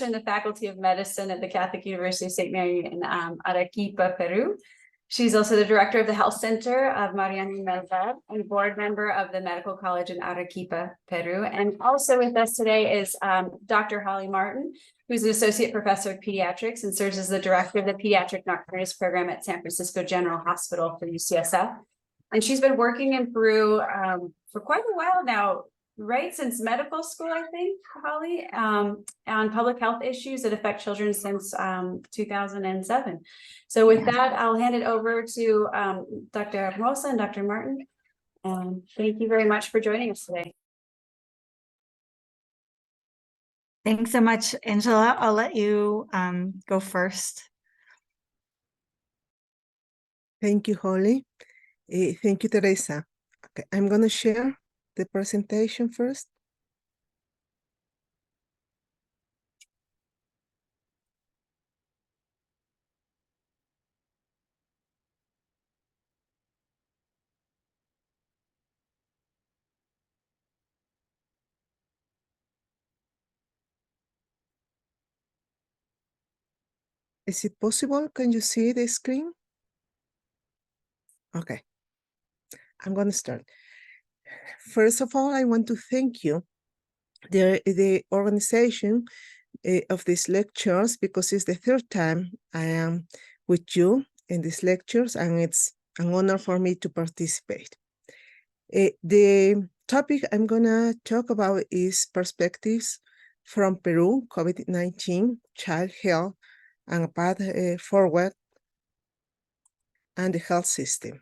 in the Faculty of Medicine at the Catholic University of St. Mary in Arequipa, Peru. She's also the director of the Health Center of Mariano Melgar and board member of the Medical College in Arequipa, Peru. And also with us today is Dr. Holly Martin, who's an associate professor of pediatrics and serves as the director of the Pediatric Nocturnist Program at San Francisco General Hospital for UCSF. And she's been working in Peru for quite a while now, right since medical school, I think, Holly, on public health issues that affect children since 2007. So with that, I'll hand it over to Dr. Hermosa and Dr. Martin. Thank you very much for joining us today. Thanks so much, Angela. I'll let you go first. Thank you, Holly. Thank you, Teresa. Okay, I'm going to share the presentation first. Is it possible? Can you see the screen? Okay, I'm going to start. First of all, I want to thank you, the organization of these lectures, because it's the third time I am with you in these lectures, and it's an honor for me to participate. The topic I'm going to talk about is perspectives from Peru, COVID-19, child health, and a path forward, and the health system.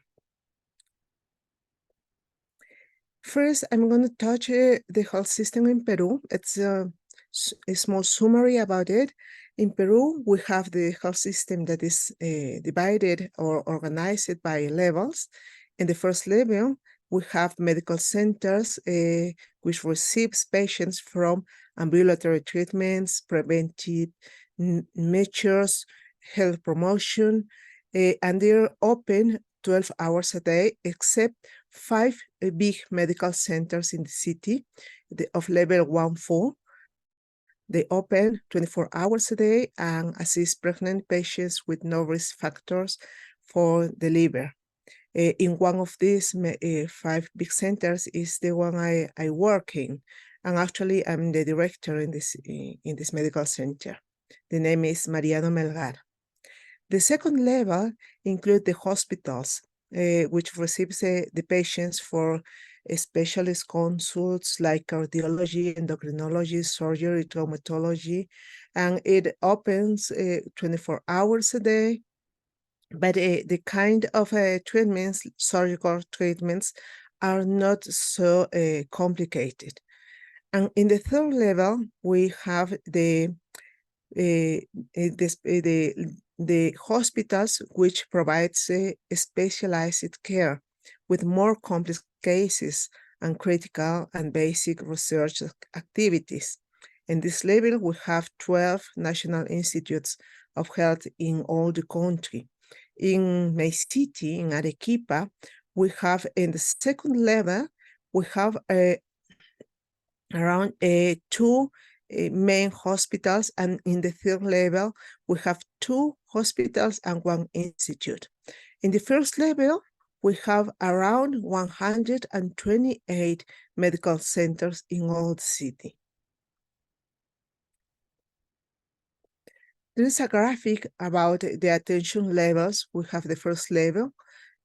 First, I'm going to touch the health system in Peru. It's a small summary about it. In Peru, we have the health system that is divided or organized by levels. In the first level, we have medical centers which receives patients from ambulatory treatments, preventive measures, health promotion, and they're open 12 hours a day, except 5 big medical centers in the city of level 1-4. They open 24 hours a day and assist pregnant patients with no risk factors for the liver. In one of these 5 big centers is the one I work in, and actually I'm the director in this medical center. The name is Mariano Melgar. The second level includes the hospitals, which receives the patients for specialist consults like cardiology, endocrinology, surgery, traumatology, and it opens 24 hours a day. But the kind of treatments, surgical treatments, are not so complicated. And in the third level, we have the hospitals which provides specialized care with more complex cases and critical and basic research activities. In this level, we have 12 national institutes of health in all the country. In my city, in Arequipa, we have in the second level, we have around 2 main hospitals, and in the third level, we have 2 hospitals and 1 institute. In the first level, we have around 128 medical centers in all the city. There is a graphic about the attention levels. We have the first level,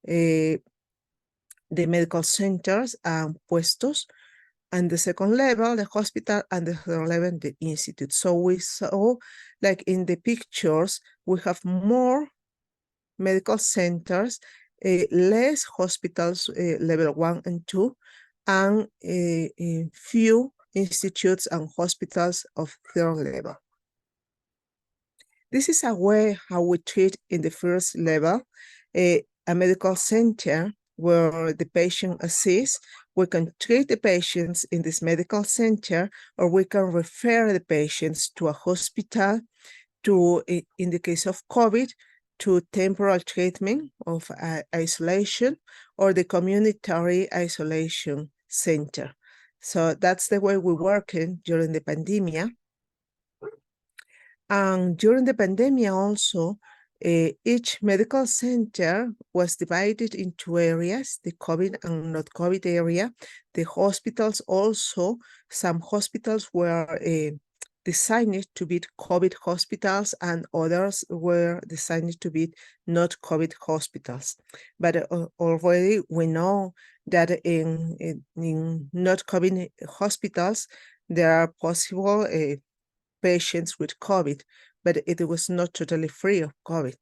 the medical centers and puestos, and the second level, the hospital, and the third level, the institute. So we saw, like in the pictures, we have more medical centers, less hospitals, level 1 and 2, and few institutes and hospitals of third level. This is a way how we treat in the first level, a medical center where the patient assists. We can treat the patients in this medical center, or we can refer the patients to a hospital to, in the case of COVID, to temporal treatment of isolation, or the community isolation center. So that's the way we're working during the pandemic. And during the pandemic also, each medical center was divided into areas, the COVID and not COVID area. The hospitals also, some hospitals were designed to be COVID hospitals and others were designed to be not COVID hospitals. But already we know that in not COVID hospitals, there are possible patients with COVID, but it was not totally free of COVID.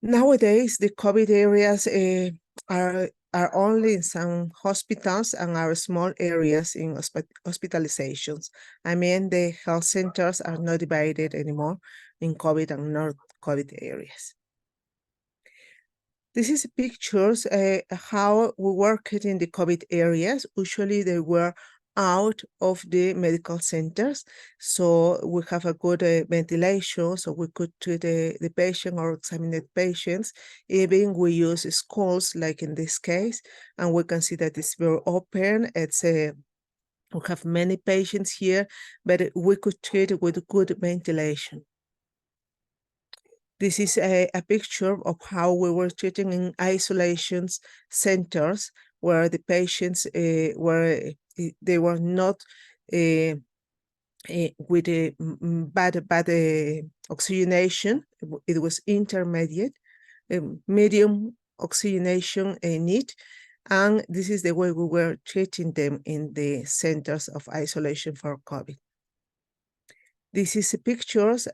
Nowadays, the COVID areas are only in some hospitals and are small areas in hospitalizations. I mean, the health centers are not divided anymore in COVID and non-COVID areas. This is pictures how we worked in the COVID areas. Usually they were out of the medical centers. So we have a good ventilation, so we could treat the patient or examine the patients. Even we use schools, like in this case, and we can see that it's very open. We have many patients here, but we could treat it with good ventilation. This is a picture of how we were treating in isolation centers where the patients they were not with a bad oxygenation. It was intermediate, medium oxygenation need. And this is the way we were treating them in the centers of isolation for COVID. This is pictures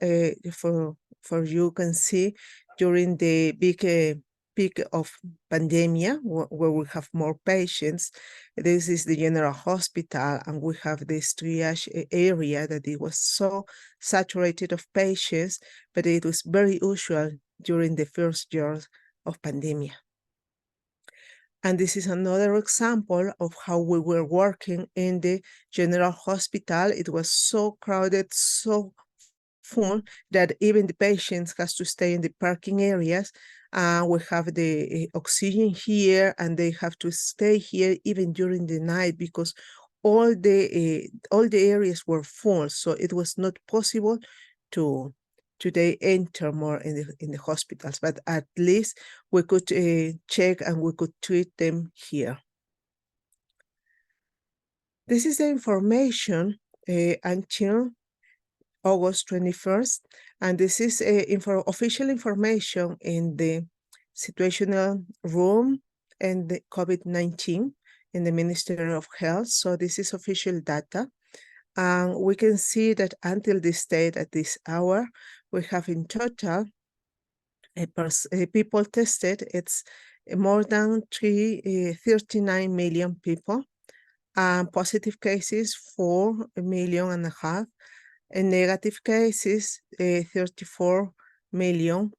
for you can see during the big peak of pandemia where we have more patients. This is the general hospital, and we have this triage area that it was so saturated of patients, but it was very usual during the first years of pandemia. And this is another example of how we were working in the general hospital. It was so crowded, so full, that even the patients has to stay in the parking areas. We have the oxygen here, and they have to stay here even during the night because all the areas were full. So it was not possible to they enter more in the hospitals, but at least we could check and we could treat them here. This is the information until August 21st, and this is official information in the situational room and the COVID-19 in the Ministry of Health. So this is official data. And we can see that until this date, at this hour, we have in total people tested. It's more than 39 million people. Positive cases, 4.5 million. And negative cases, 34 million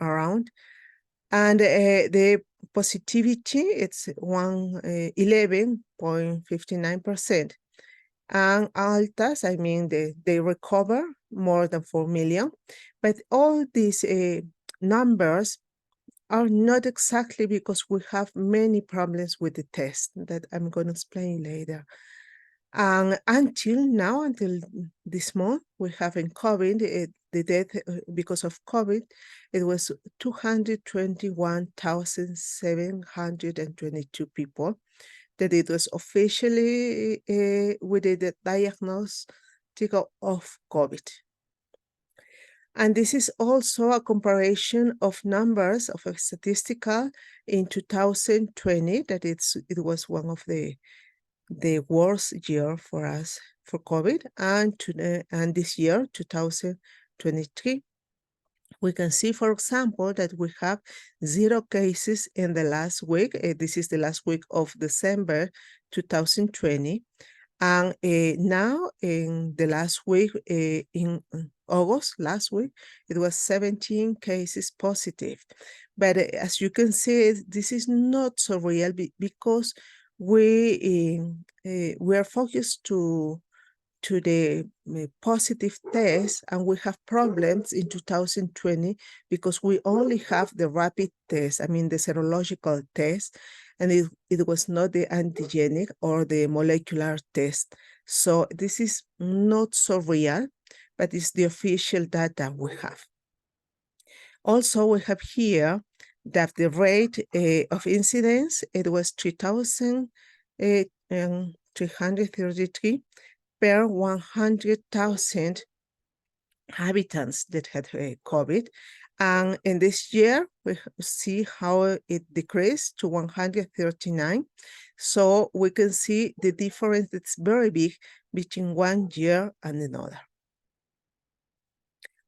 around. And the positivity, it's 11.59%. And altas, I mean, they recover more than 4 million. But all these numbers are not exactly because we have many problems with the test that I'm going to explain later. And until now, until this month, we have in COVID, the death because of COVID, it was 221,722 people that it was officially with the diagnostic of COVID. And this is also a comparison of numbers of a statistical in 2020, that it was one of the worst year for us for COVID, and this year, 2023. We can see, for example, that we have 0 cases in the last week. This is the last week of December 2020. And now in the last week, in August, last week, it was 17 cases positive. But as you can see, this is not so real because we are focused to the positive test, and we have problems in 2020 because we only have the rapid test, I mean the serological test, and it was not the antigenic or the molecular test. So this is not so real, but it's the official data we have. Also, we have here that the rate of incidence, it was 3,333 per 100,000 inhabitants that had COVID. And in this year, we see how it decreased to 139. So we can see the difference that's very big between 1 year and another.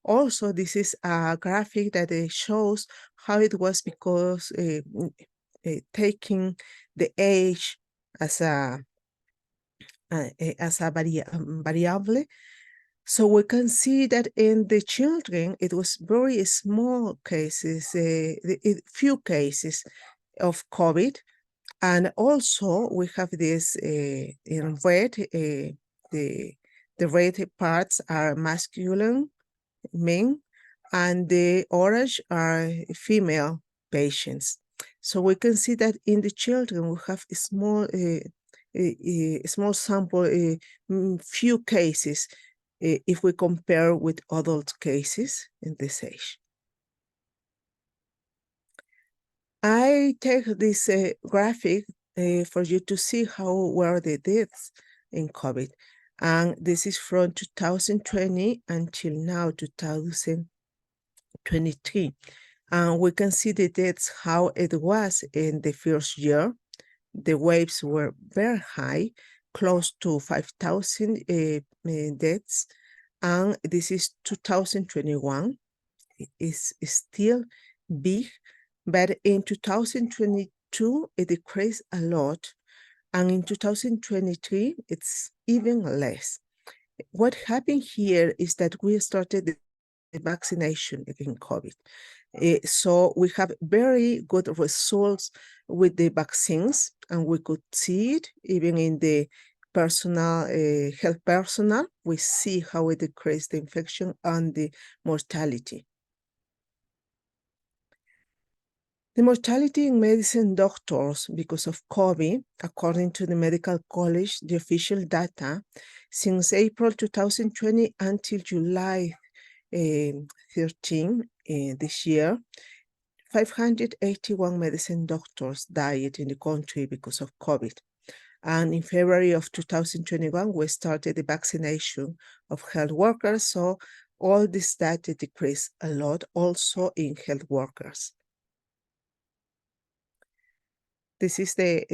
Also, this is a graphic that shows how it was because taking the age as a variable. So we can see that in the children, it was very small cases, few cases of COVID. And also we have this in red, the red parts are masculine, men, and the orange are female patients. So we can see that in the children, we have a small sample, few cases, if we compare with adult cases in this age. I take this graphic for you to see how were the deaths in COVID. And this is from 2020 until now, 2023. And we can see the deaths, how it was in the first year. The waves were very high, close to 5,000 deaths. And this is 2021. It is still big, but in 2022, it decreased a lot. And in 2023, it's even less. What happened here is that we started the vaccination against COVID. So we have very good results with the vaccines, and we could see it even in the personal health personnel. We see how it decreased the infection and the mortality. The mortality in medicine doctors because of COVID, according to the Medical College, the official data, since April 2020 until July 13 this year, 581 medicine doctors died in the country because of COVID. And in February of 2021, we started the vaccination of health workers. So all this data decreased a lot also in health workers. This is the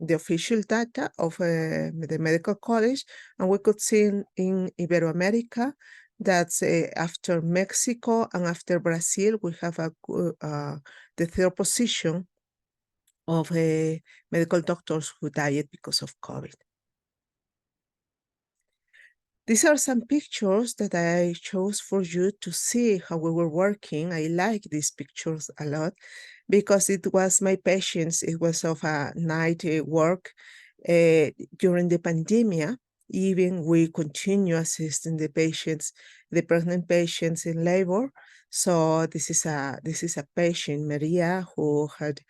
official data of the Medical College, and we could see in Iberoamerica that after Mexico and after Brazil, we have the third position of medical doctors who died because of COVID. These are some pictures that I chose for you to see how we were working. I like these pictures a lot because it was my patients. It was of a night work during the pandemic. Even we continue assisting the patients, the pregnant patients in labor. So this is a patient, Maria, who had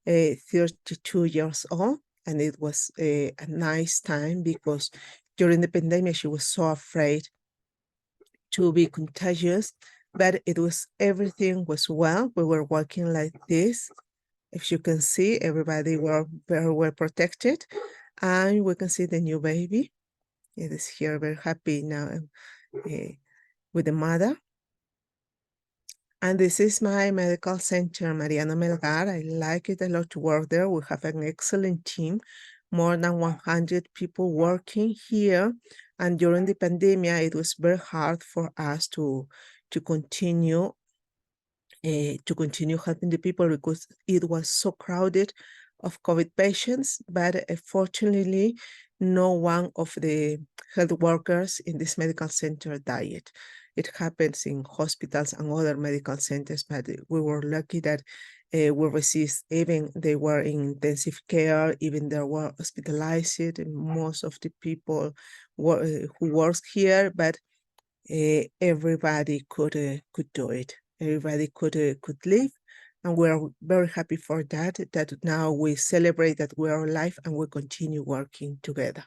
32 years old, and it was a nice time because during the pandemic, she was so afraid to be contagious, but everything was well. We were working like this. If you can see, everybody were very well protected. And we can see the new baby. It is here very happy now with the mother. And this is my medical center, Mariano Melgar. I like it a lot to work there. We have an excellent team, more than 100 people working here. And during the pandemic, it was very hard for us to continue helping the people because it was so crowded of COVID patients. But fortunately, no one of the health workers in this medical center died. It happens in hospitals and other medical centers, but we were lucky that we received, even they were in intensive care, even they were hospitalized, and most of the people who work here, but everybody could do it. Everybody could live, and we're very happy for that now we celebrate that we are alive and we continue working together.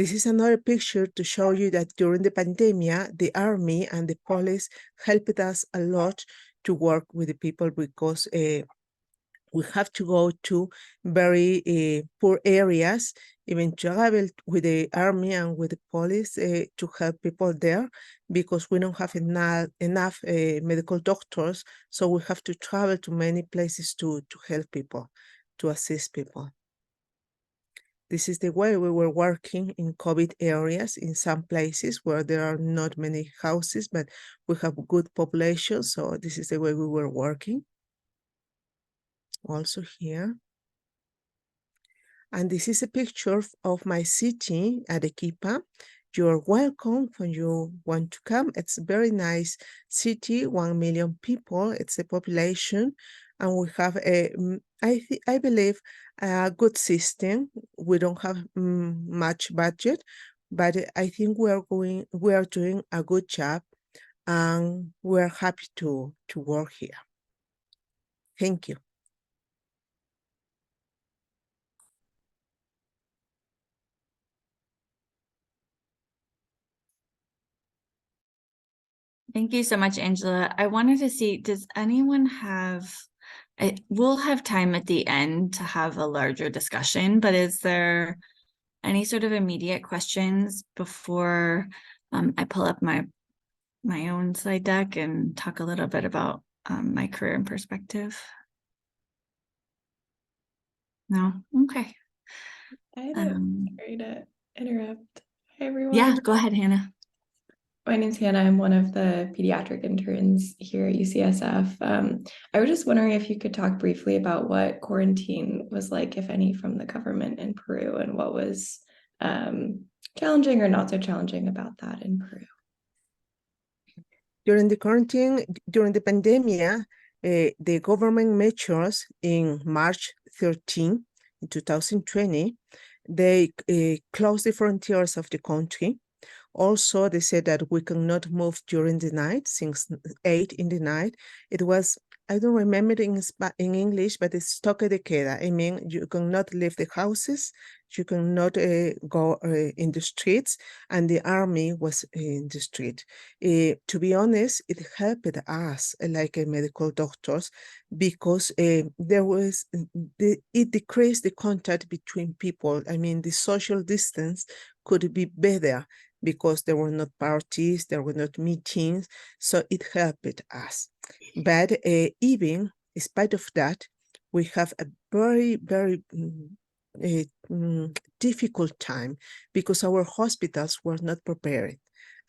This is another picture to show you that during the pandemic, the army and the police helped us a lot to work with the people because we have to go to very poor areas, even travel with the army and with the police to help people there because we don't have enough medical doctors. So we have to travel to many places to help people, to assist people. This is the way we were working in COVID areas in some places where there are not many houses, but we have good population. So this is the way we were working. Also here. And this is a picture of my city, Arequipa. You're welcome when you want to come. It's a very nice city, 1 million people. It's a population. And we have I believe, a good system. We don't have much budget, but I think we are doing a good job, and we're happy to work here. Thank you. Thank you so much, Angela. I wanted to see, does anyone have, we'll have time at the end to have a larger discussion, but is there any sort of immediate questions before I pull up my own slide deck and talk a little bit about my career and perspective? No? Okay. Sorry to interrupt. Hi, everyone. Yeah, go ahead, Hannah. My name's Hannah. I'm one of the pediatric interns here at UCSF. I was just wondering if you could talk briefly about what quarantine was like, if any, from the government in Peru, and what was challenging or not so challenging about that in Peru. During the quarantine, during the pandemic, the government measures in March 13, in 2020, they closed the frontiers of the country. Also, they said that we cannot move during the night, since 8 in the night. It was, I don't remember in English, but it's toque de queda. I mean, you cannot leave the houses, you cannot go in the streets, and the army was in the street. To be honest, it helped us, like medical doctors, because there was, it decreased the contact between people. I mean, the social distance could be better, because there were not parties, there were not meetings, so it helped us. But even in spite of that, we have a very, very difficult time because our hospitals were not prepared.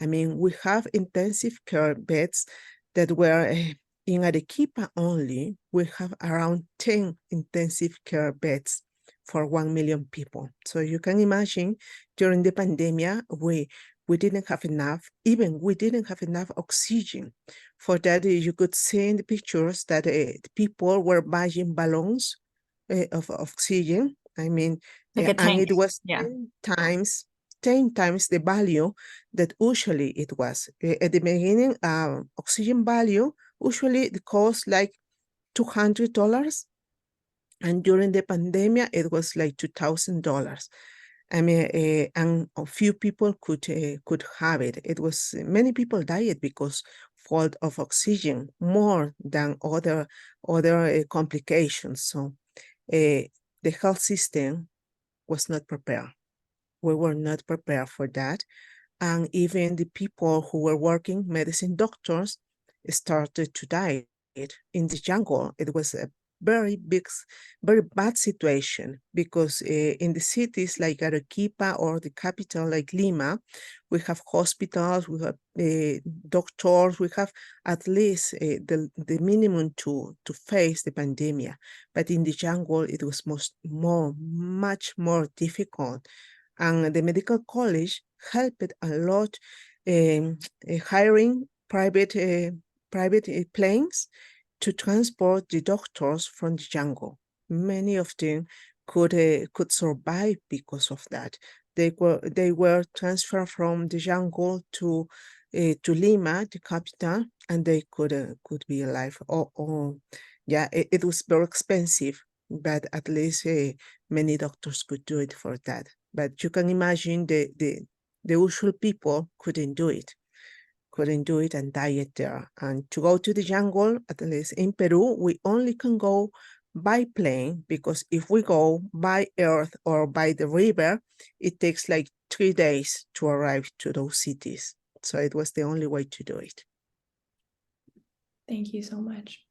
I mean, we have intensive care beds that were in Arequipa only. We have around 10 intensive care beds for 1 million people. So you can imagine during the pandemic, we didn't have enough, we didn't have enough oxygen. For that, you could see in the pictures that people were buying balloons of oxygen. I mean, Like a and tank. it was Yeah. 10 times the value that usually it was. At the beginning, oxygen value usually it cost like $200. And during the pandemic, it was like $2,000. I mean, and a few people could have it. It was, many people died because fault of oxygen more than other complications. So the health system was not prepared. We were not prepared for that. And even the people who were working, medicine doctors, started to die in the jungle. It was a very bad situation because in the cities like Arequipa or the capital like Lima, we have hospitals, we have doctors, we have at least the minimum to face the pandemic. But in the jungle, it was much more difficult. And the medical college helped a lot, hiring private planes to transport the doctors from the jungle. Many of them could survive because of that. They were transferred from the jungle to Lima, the capital, and they could be alive. Yeah, it was very expensive, but at least many doctors could do it for that. But you can imagine the usual people couldn't do it and died there. And to go to the jungle, at least in Peru, we only can go by plane, because if we go by earth or by the river, it takes like 3 days to arrive to those cities. So it was the only way to do it. Thank you so much.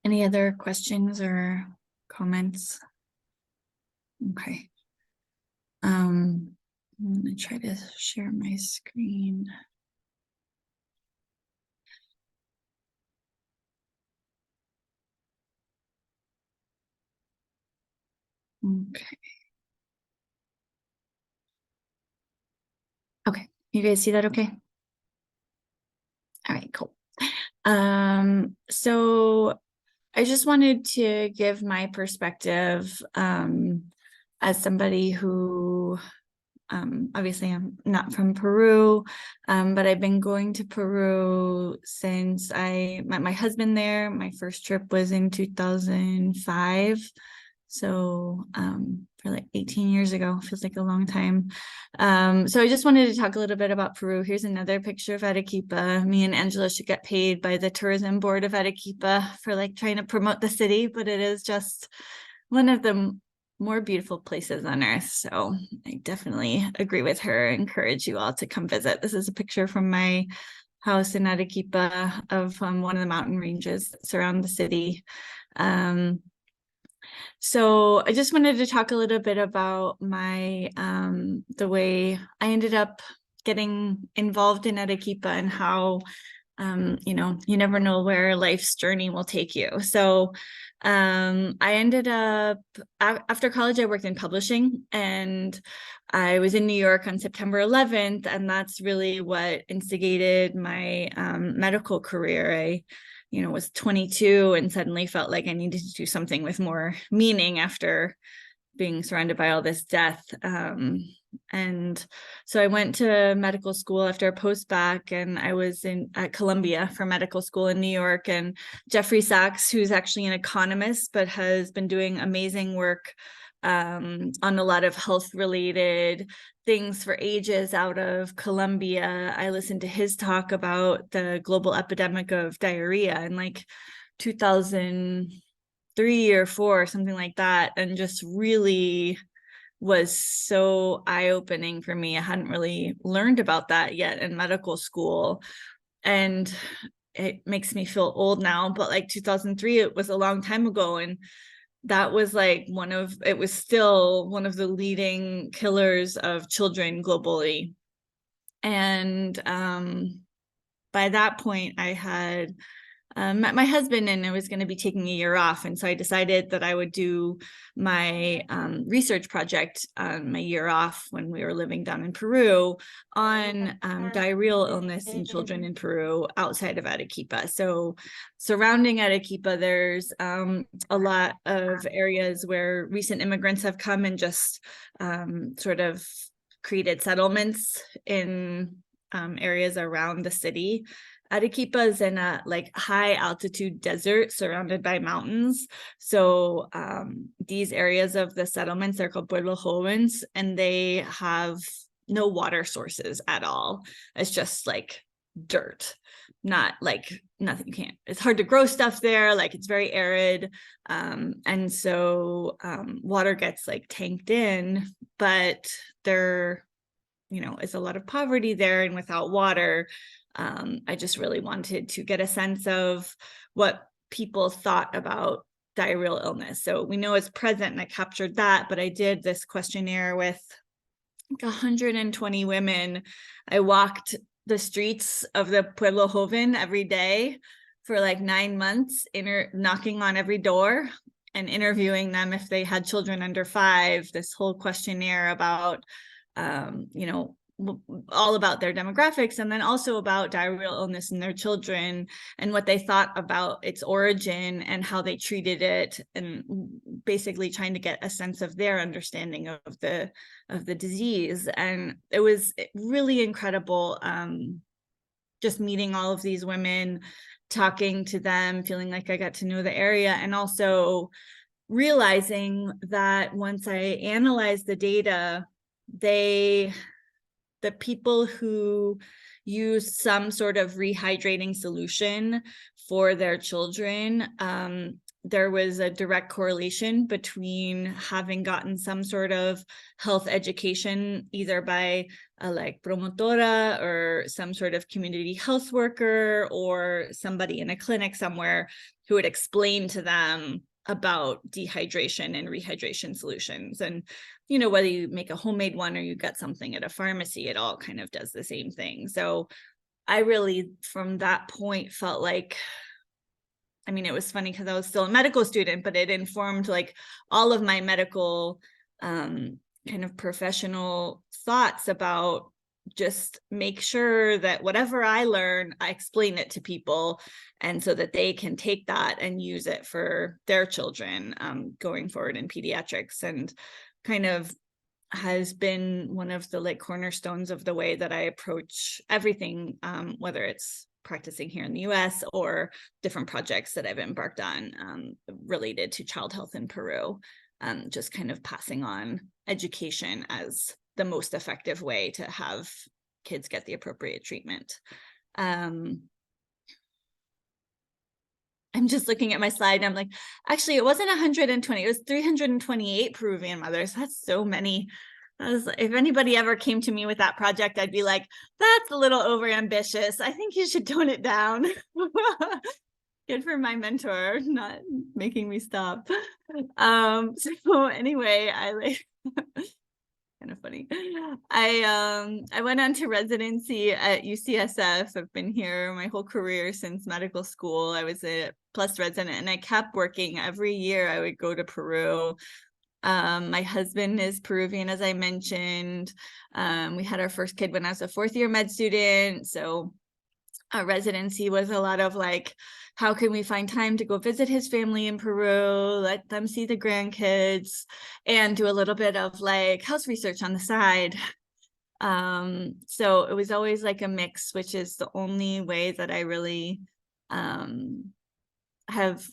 Any other questions or comments? Okay. I'm gonna try to share my screen. Okay. Okay, you guys see that okay? All right, cool. So I just wanted to give my perspective as somebody who obviously I'm not from Peru, but I've been going to Peru since I met my husband there. My first trip was in 2005. So for like 18 years ago, feels like a long time. So I just wanted to talk a little bit about Peru. Here's another picture of Arequipa. Me and Angela should get paid by the tourism board of Arequipa for like trying to promote the city, but it is just one of the more beautiful places on earth. So I definitely agree with her. Encourage you all to come visit. This is a picture from my house in Arequipa of one of the mountain ranges that surround the city. So I just wanted to talk a little bit about my the way I ended up getting involved in Arequipa and how you know, you never know where life's journey will take you. So I ended up after college, I worked in publishing, and I was in New York on September 11th, and that's really what instigated my medical career. I was 22 and suddenly felt like I needed to do something with more meaning after being surrounded by all this death. And so I went to medical school after a post-bac, and I was at Columbia for medical school in New York. And Jeffrey Sachs, who's actually an economist, but has been doing amazing work on a lot of health-related things for ages out of Columbia. I listened to his talk about the global epidemic of diarrhea in like 2003 or 4, something like that, and just really was so eye-opening for me. I hadn't really learned about that yet in medical school, and it makes me feel old now, but like 2003, it was a long time ago, and that was like it was still one of the leading killers of children globally. And by that point, I had met my husband, and I was going to be taking a year off. And so I decided that I would do my research project on my year off when we were living down in Peru on diarrheal illness in children in Peru outside of Arequipa. So surrounding Arequipa, there's a lot of areas where recent immigrants have come and just sort of created settlements in areas around the city. Arequipa is in a like high altitude desert surrounded by mountains. So these areas of the settlements are called Pueblo Jóvenes, and they have no water sources at all. It's just like dirt, not like nothing. You can't, it's hard to grow stuff there. Like it's very arid. And so water gets like tanked in, but there, is a lot of poverty there, and without water, I just really wanted to get a sense of what people thought about diarrheal illness. So we know it's present, and I captured that, but I did this questionnaire with like 120 women. I walked the streets of the Pueblo Joven every day for like 9 months, knocking on every door and interviewing them if they had children under 5. This whole questionnaire about all about their demographics, and then also about diarrheal illness in their children and what they thought about its origin and how they treated it, and basically trying to get a sense of their understanding of the disease. And it was really incredible, just meeting all of these women, talking to them, feeling like I got to know the area, and also realizing that once I analyzed the data, the people who use some sort of rehydrating solution for their children, there was a direct correlation between having gotten some sort of health education, either by a like promotora or some sort of community health worker or somebody in a clinic somewhere who would explain to them about dehydration and rehydration solutions. And, you know, whether you make a homemade one or you get something at a pharmacy, it all kind of does the same thing. So I really, from that point, felt like, I mean, it was funny because I was still a medical student, but it informed like all of my medical kind of professional thoughts about just make sure that whatever I learn, I explain it to people, and so that they can take that and use it for their children going forward in pediatrics, and kind of has been one of the like cornerstones of the way that I approach everything, whether it's practicing here in the US or different projects that I've embarked on related to child health in Peru, just kind of passing on education as the most effective way to have kids get the appropriate treatment. I'm just looking at my slide and I'm like, actually, it wasn't 120, it was 328 Peruvian mothers. That's so many. If anybody ever came to me with that project, I'd be like, that's a little overambitious. I think you should tone it down. Good for my mentor, not making me stop. So anyway, I like kind of funny. I went on to residency at UCSF. I've been here my whole career since medical school. I was a plus resident and I kept working every year. I would go to Peru. My husband is Peruvian, as I mentioned. We had our first kid when I was a fourth year med student. So our residency was a lot of like, how can we find time to go visit his family in Peru, let them see the grandkids, and do a little bit of like house research on the side. So it was always like a mix, which is the only way that I really have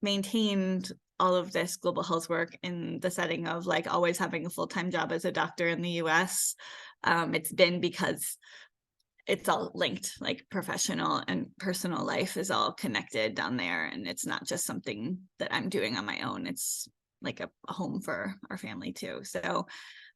maintained all of this global health work in the setting of like always having a full-time job as a doctor in the US. It's been because it's all linked, like professional and personal life is all connected down there. And it's not just something that I'm doing on my own. It's like a home for our family too. So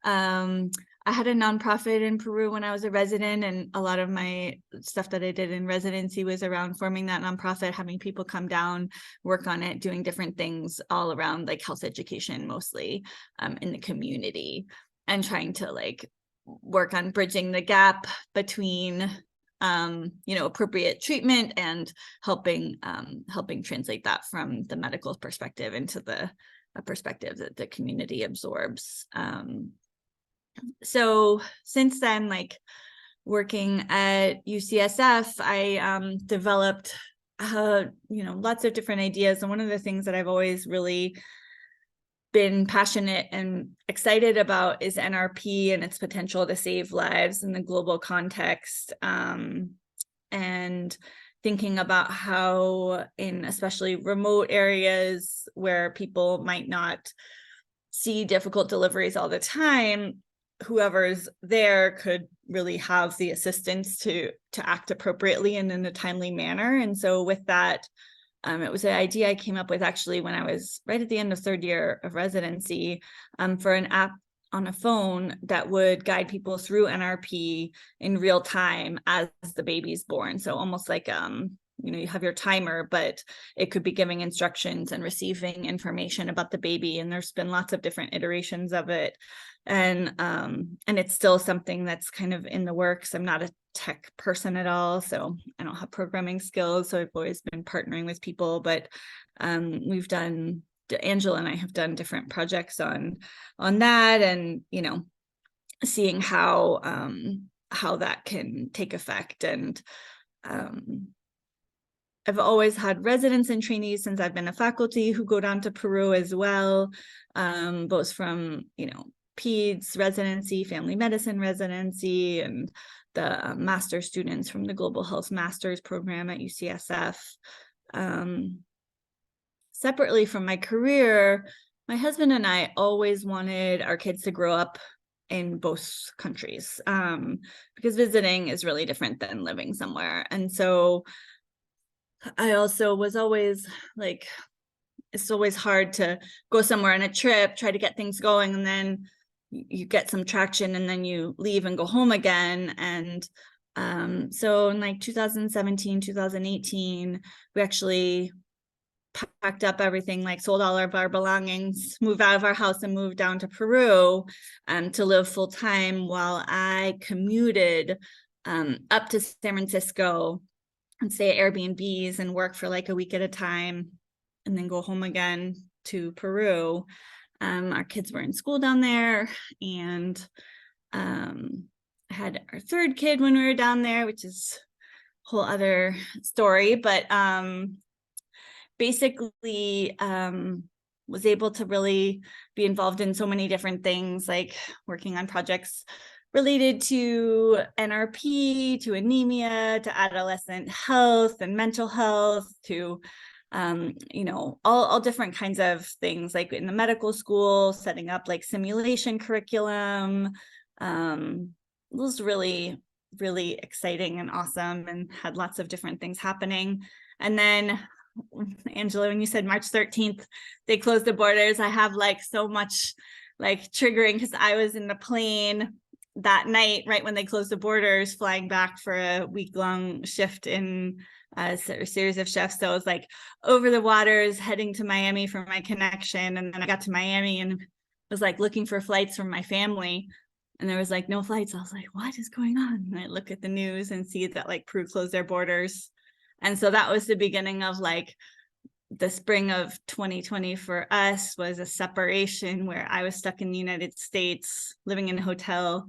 I had a nonprofit in Peru when I was a resident, and a lot of my stuff that I did in residency was around forming that nonprofit, having people come down, work on it, doing different things all around like health education, mostly in the community, and trying to like work on bridging the gap between you know, appropriate treatment and helping translate that from the medical perspective into the perspective that the community absorbs. So since then, like working at UCSF, I developed you know, lots of different ideas, and one of the things that I've always really been passionate and excited about is NRP and its potential to save lives in the global context, and thinking about how in especially remote areas where people might not see difficult deliveries all the time, whoever's there could really have the assistance to act appropriately and in a timely manner. And so with that, it was an idea I came up with actually when I was right at the end of third year of residency, for an app on a phone that would guide people through NRP in real time as the baby's born. So almost like, you know, you have your timer, but it could be giving instructions and receiving information about the baby. And there's been lots of different iterations of it. And it's still something that's kind of in the works. I'm not a tech person at all, so I don't have programming skills. So I've always been partnering with people, but we've done, Angela and I have done different projects on that, and, you know, seeing how that can take effect. And I've always had residents and trainees since I've been a faculty who go down to Peru as well, both from, you know, peds residency, family medicine residency, and the master students from the Global Health Masters program at UCSF. separately from my career, my husband and I always wanted our kids to grow up in both countries, because visiting is really different than living somewhere. And so I also was always like, it's always hard to go somewhere on a trip, try to get things going, and then you get some traction and then you leave and go home again. And so in like 2017, 2018, we actually packed up everything, like sold all of our belongings, moved out of our house and moved down to Peru to live full time, while I commuted up to San Francisco and stay at Airbnbs and work for like a week at a time and then go home again to Peru. Our kids were in school down there, and had our third kid when we were down there, which is a whole other story. But basically was able to really be involved in so many different things, like working on projects related to NRP, to anemia, to adolescent health and mental health, to you know, all different kinds of things, like in the medical school, setting up like simulation curriculum. It was really, really exciting and awesome, and had lots of different things happening. And then, Angela, when you said March 13th, they closed the borders, I have like so much like triggering, because I was in the plane that night, right when they closed the borders, flying back for a week-long shift in a series of shifts. So I was like over the waters, heading to Miami for my connection. And then I got to Miami and was like looking for flights from my family, and there was like no flights. I was like, what is going on? And I look at the news and see that like Peru closed their borders. And so that was the beginning of like the spring of 2020 for us, was a separation where I was stuck in the United States, living in a hotel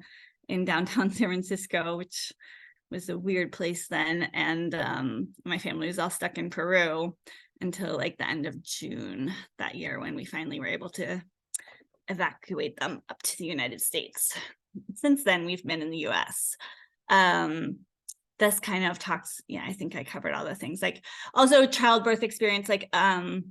in downtown San Francisco, which was a weird place then. And my family was all stuck in Peru until like the end of June that year, when we finally were able to evacuate them up to the United States. Since then, we've been in the US. This kind of talks, yeah, I think I covered all the things. Like also childbirth experience, like I've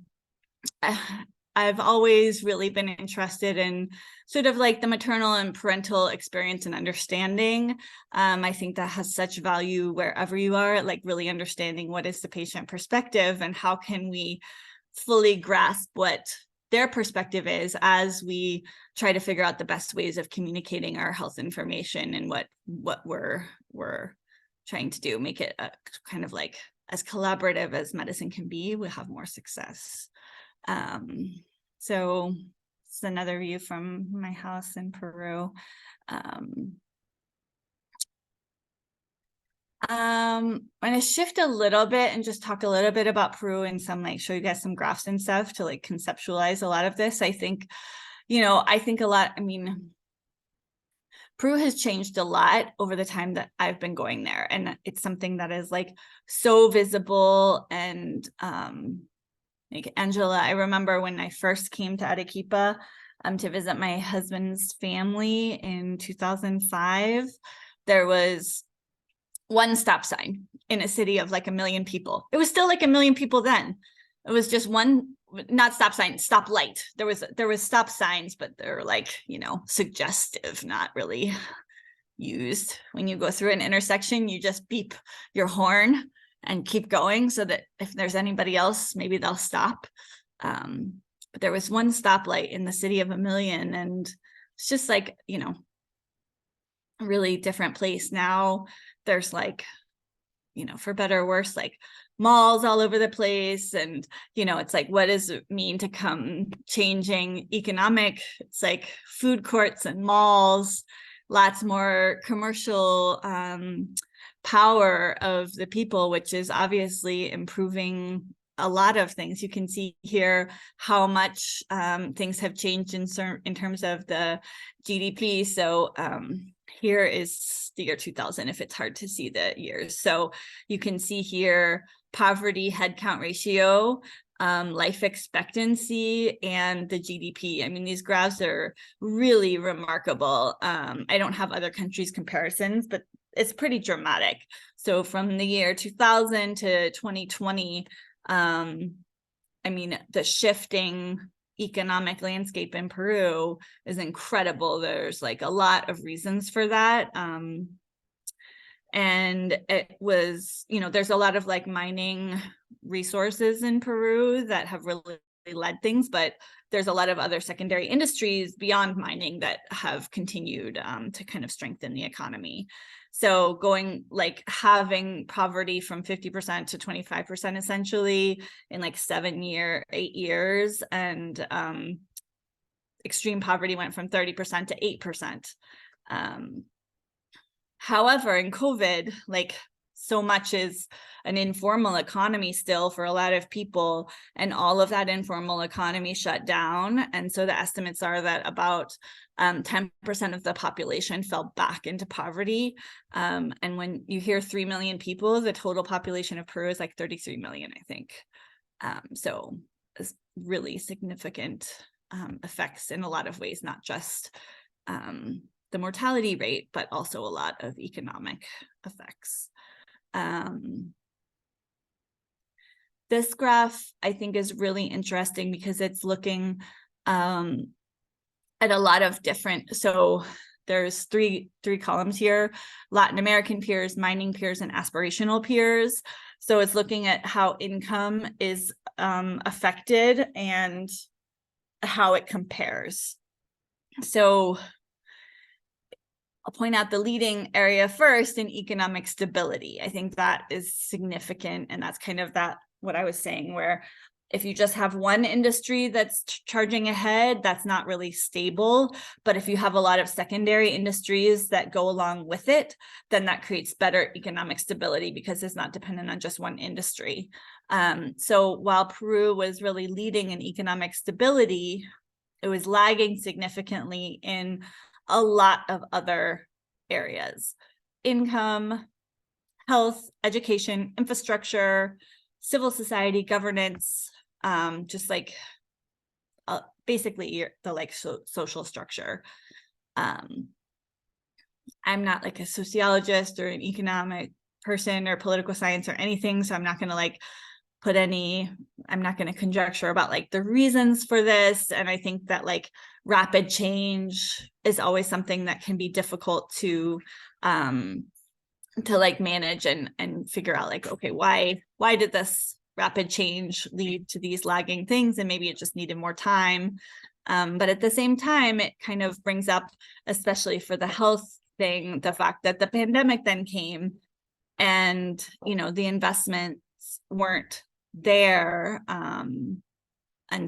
always really been interested in sort of like the maternal and parental experience and understanding. I think that has such value wherever you are, like really understanding what is the patient perspective and how can we fully grasp what their perspective is as we try to figure out the best ways of communicating our health information and what we're trying to do, make it a kind of like as collaborative as medicine can be. We'll have more success. So it's another view from my house in Peru. I'm going to shift a little bit and just talk a little bit about Peru and some, like, show you guys some graphs and stuff to like conceptualize a lot of this. I think, you know, a lot, I mean, Peru has changed a lot over the time that I've been going there. And it's something that is like so visible. And like Angela, I remember when I first came to Arequipa to visit my husband's family in 2005, there was one stop sign in a city of like 1 million people. It was still like 1 million people then. It was just one, not stop sign, stop light. There was stop signs, but they're like, you know, suggestive, not really used. When you go through an intersection, you just beep your horn and keep going so that if there's anybody else, maybe they'll stop. But there was one stoplight in the city of 1 million, and it's just like, you know, a really different place. Now there's like, you know, for better or worse, like malls all over the place. And, you know, it's like, what does it mean to come changing economic? It's like food courts and malls, lots more commercial power of the people, which is obviously improving a lot of things. You can see here how much things have changed in terms of the GDP. So here is the year 2000, if it's hard to see the years. So you can see here poverty headcount ratio, life expectancy, and the GDP. I mean, these graphs are really remarkable. I don't have other countries' comparisons, but it's pretty dramatic. So from the year 2000 to 2020, I mean, the shifting economic landscape in Peru is incredible. There's like a lot of reasons for that. And it was, there's a lot of like mining resources in Peru that have really led things, but there's a lot of other secondary industries beyond mining that have continued to kind of strengthen the economy. So having poverty from 50% to 25% essentially in like 8 years, and extreme poverty went from 30% to 8%. However, in COVID, like so much is an informal economy still for a lot of people, and all of that informal economy shut down. And so the estimates are that about 10% of the population fell back into poverty. And when you hear 3 million people, the total population of Peru is like 33 million, I think. So it's really significant effects in a lot of ways, not just the mortality rate, but also a lot of economic effects. This graph, I think, is really interesting because it's looking at a lot of different, so there's three columns here: Latin American peers, mining peers, and aspirational peers. So it's looking at how income is affected and how it compares. So I'll point out the leading area first in economic stability. I think that is significant. And that's kind of what I was saying, where if you just have one industry that's charging ahead, that's not really stable. But if you have a lot of secondary industries that go along with it, then that creates better economic stability because it's not dependent on just one industry. So while Peru was really leading in economic stability, it was lagging significantly in a lot of other areas: income, health, education, infrastructure, civil society, governance, just like basically the social structure. I'm not like a sociologist or an economic person or political science or anything, so I'm not going to I'm not going to conjecture about like the reasons for this. And I think that like rapid change is always something that can be difficult to like manage and figure out like, okay, why did this rapid change lead to these lagging things? And maybe it just needed more time. But at the same time, it kind of brings up, especially for the health thing, the fact that the pandemic then came and, the investments weren't there. And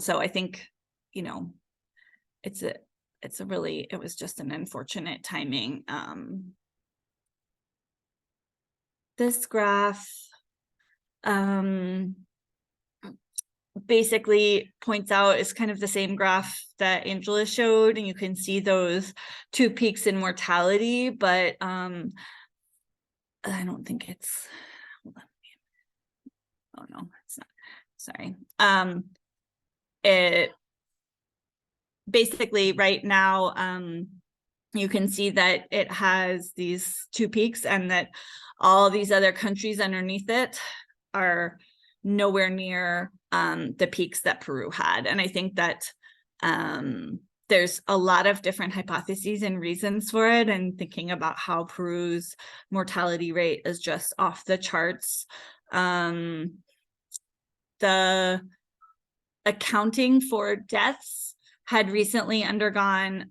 so I think, it was just an unfortunate timing. This graph basically points out is kind of the same graph that Angela showed, and you can see those two peaks in mortality, but I don't think it's, hold on. Oh no, it's not, sorry. It basically right now, you can see that it has these two peaks and that all these other countries underneath it are nowhere near the peaks that Peru had. And I think that there's a lot of different hypotheses and reasons for it, and thinking about how Peru's mortality rate is just off the charts. The accounting for deaths had recently undergone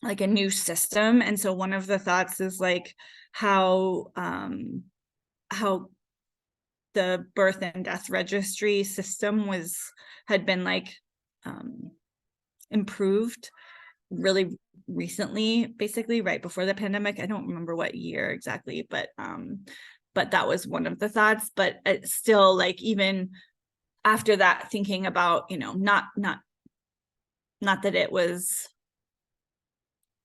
like a new system. And so one of the thoughts is like how the birth and death registry system had been like improved really recently, basically right before the pandemic. I don't remember what year exactly, but that was one of the thoughts. But it's still like, even after that, thinking about, not that it was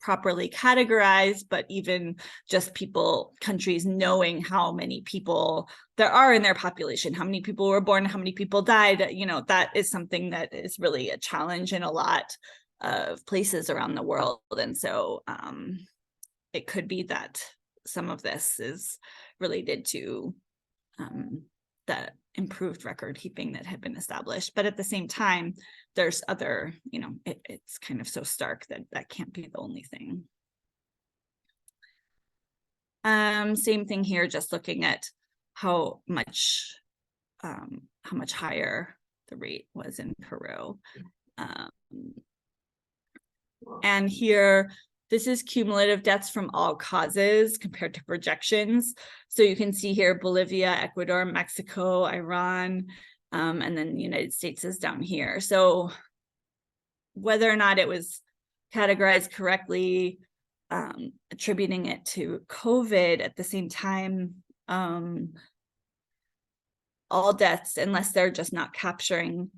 properly categorized, but even just countries knowing how many people there are in their population, how many people were born, how many people died, that is something that is really a challenge in a lot of places around the world. And so it could be that some of this is related to the improved record keeping that had been established. But at the same time, there's other, it's kind of so stark that that can't be the only thing. Same thing here, just looking at how much higher the rate was in Peru. And here, this is cumulative deaths from all causes compared to projections. So you can see here, Bolivia, Ecuador, Mexico, Iran, and then the United States is down here. So whether or not it was categorized correctly, attributing it to COVID, at the same time, all deaths, unless they're just not capturing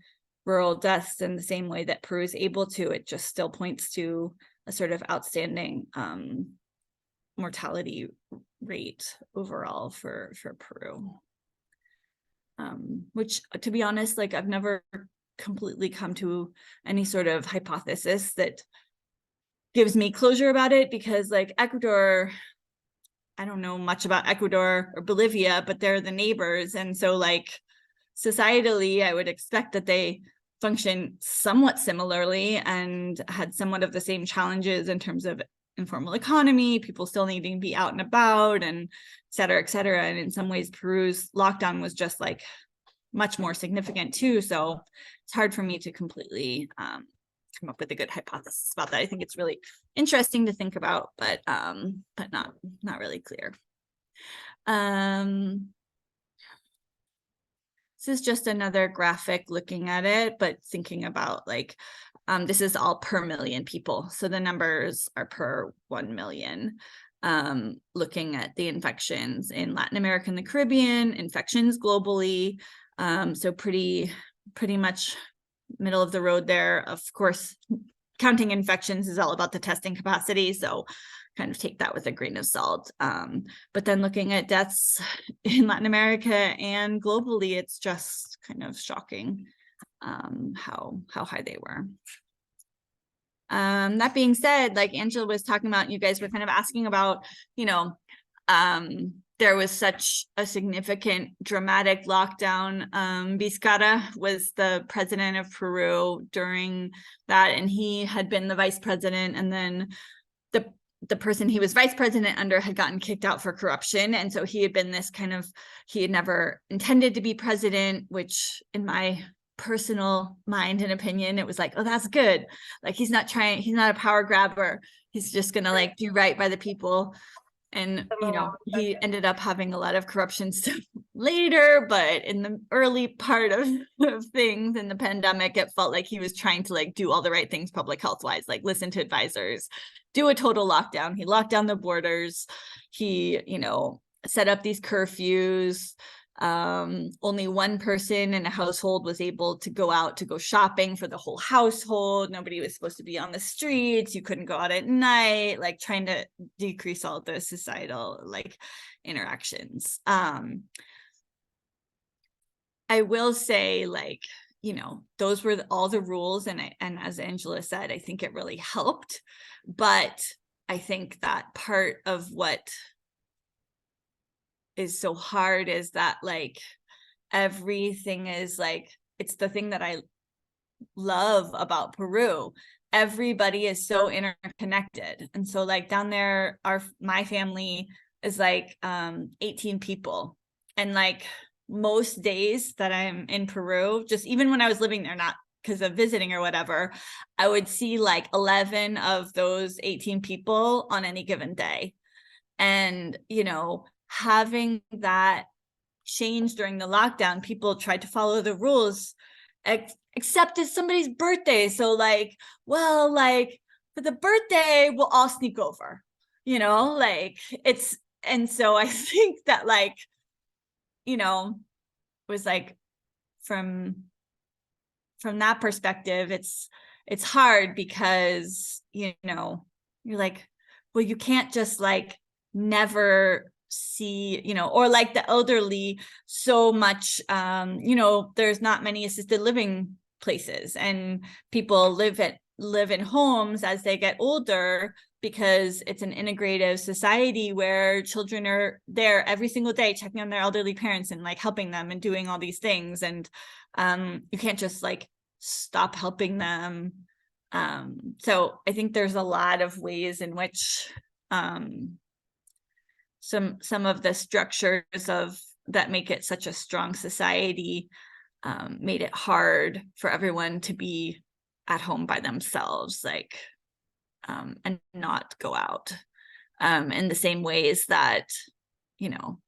rural deaths in the same way that Peru is able to, it just still points to a sort of outstanding mortality rate overall for Peru. Which, to be honest, like, I've never completely come to any sort of hypothesis that gives me closure about it, because like Ecuador, I don't know much about Ecuador or Bolivia, but they're the neighbors. And so like societally, I would expect that they function somewhat similarly and had somewhat of the same challenges in terms of informal economy, people still needing to be out and about, and et cetera, et cetera. And in some ways, Peru's lockdown was just like much more significant too. So it's hard for me to completely come up with a good hypothesis about that. I think it's really interesting to think about, but not really clear. This is just another graphic looking at it, but thinking about like, this is all per million people. So the numbers are per 1 million. Looking at the infections in Latin America and the Caribbean, infections globally. So pretty much middle of the road there. Of course, counting infections is all about the testing capacity. So kind of take that with a grain of salt. But then looking at deaths in Latin America and globally, it's just kind of shocking how high they were. That being said, like Angela was talking about, you guys were kind of asking about, there was such a significant dramatic lockdown. Vizcarra was the president of Peru during that, and he had been the vice president, and then the person he was vice president under had gotten kicked out for corruption. And so he had been this kind of, he had never intended to be president, which in my personal mind and opinion, it was like, oh, that's good. Like, he's not a power grabber. He's just gonna like do right by the people. And, he ended up having a lot of corruption stuff later, but in the early part of things in the pandemic, it felt like he was trying to like do all the right things public health wise, like listen to advisors, do a total lockdown. He locked down the borders. He, set up these curfews. Only one person in a household was able to go out to go shopping for the whole household. Nobody was supposed to be on the streets. You couldn't go out at night, like trying to decrease all the societal like interactions. I will say, like, those were all the rules. And as Angela said, I think it really helped. But I think that part of what is so hard is that like everything is like, it's the thing that I love about Peru. Everybody is so interconnected. And so like down there, my family is like 18 people. And like most days that I'm in Peru, just even when I was living there, not because of visiting or whatever, I would see like 11 of those 18 people on any given day. And, having that change during the lockdown, people tried to follow the rules, except it's somebody's birthday. So like, well, like for the birthday, we'll all sneak over, like it's, and so I think that like, was like from that perspective, it's hard because, you're like, well, you can't just like never see, or like the elderly so much, there's not many assisted living places, and people live in homes as they get older, because it's an integrative society where children are there every single day checking on their elderly parents and like helping them and doing all these things. And you can't just like stop helping them. So I think there's a lot of ways in which some of the structures of that make it such a strong society made it hard for everyone to be at home by themselves, like and not go out in the same ways that, you know,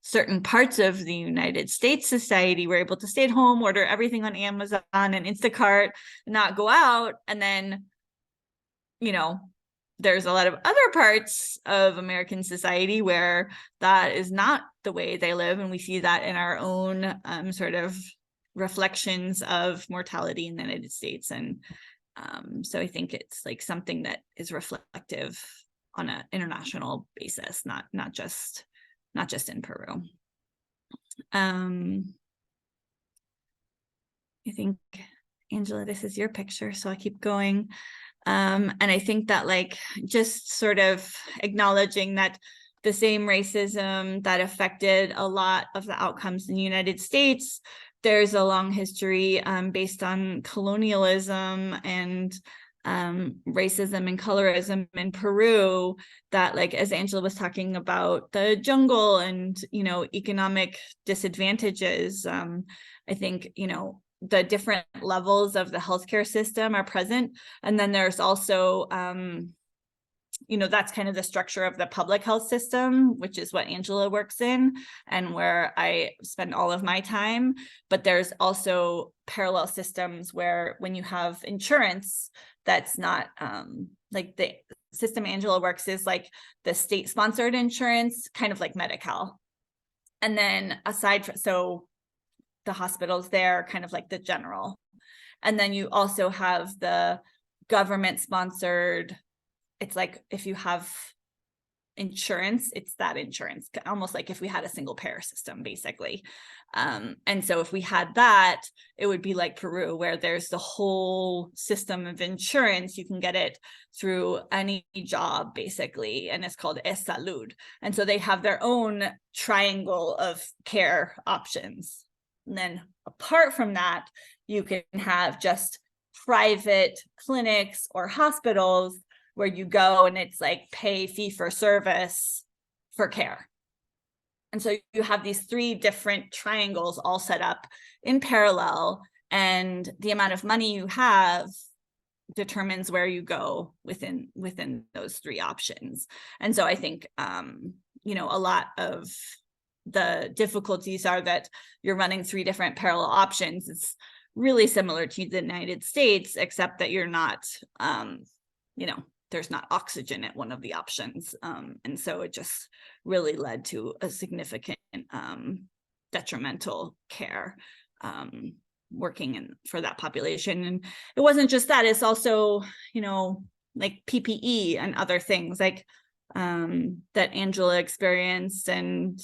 certain parts of the United States society were able to stay at home, order everything on Amazon and Instacart, not go out. And then, you know, there's a lot of other parts of American society where that is not the way they live. And we see that in our own sort of reflections of mortality in the United States. And so I think it's like something that is reflective on an international basis, not just in Peru. I think, Angela, this is your picture, so I'll keep going. And I think that like just sort of acknowledging that the same racism that affected a lot of the outcomes in the United States, there's a long history based on colonialism and racism and colorism in Peru, that like, as Angela was talking about the jungle and, you know, economic disadvantages, I think, you know, the different levels of the healthcare system are present. And then there's also, you know, that's kind of the structure of the public health system, which is what Angela works in and where I spend all of my time. But there's also parallel systems where when you have insurance, that's not like the system Angela works is like the state sponsored insurance, kind of like Medi-Cal. And then aside from, so the hospitals there, kind of like the general. And then you also have the government sponsored. It's like if you have insurance, it's that insurance, almost like if we had a single payer system, basically. And so if we had that, it would be like Peru, where there's the whole system of insurance. You can get it through any job, basically, and it's called Salud. And so they have their own triangle of care options. And then apart from that, you can have just private clinics or hospitals where you go and it's like pay fee for service for care. And so you have these three different triangles all set up in parallel, and the amount of money you have determines where you go within those three options. And so I think, you know, a lot of the difficulties are that you're running three different parallel options. It's really similar to the United States, except that you're not, you know, there's not oxygen at one of the options. And so it just really led to a significant detrimental care working for that population. And it wasn't just that, it's also, you know, like PPE and other things like that Angela experienced. And,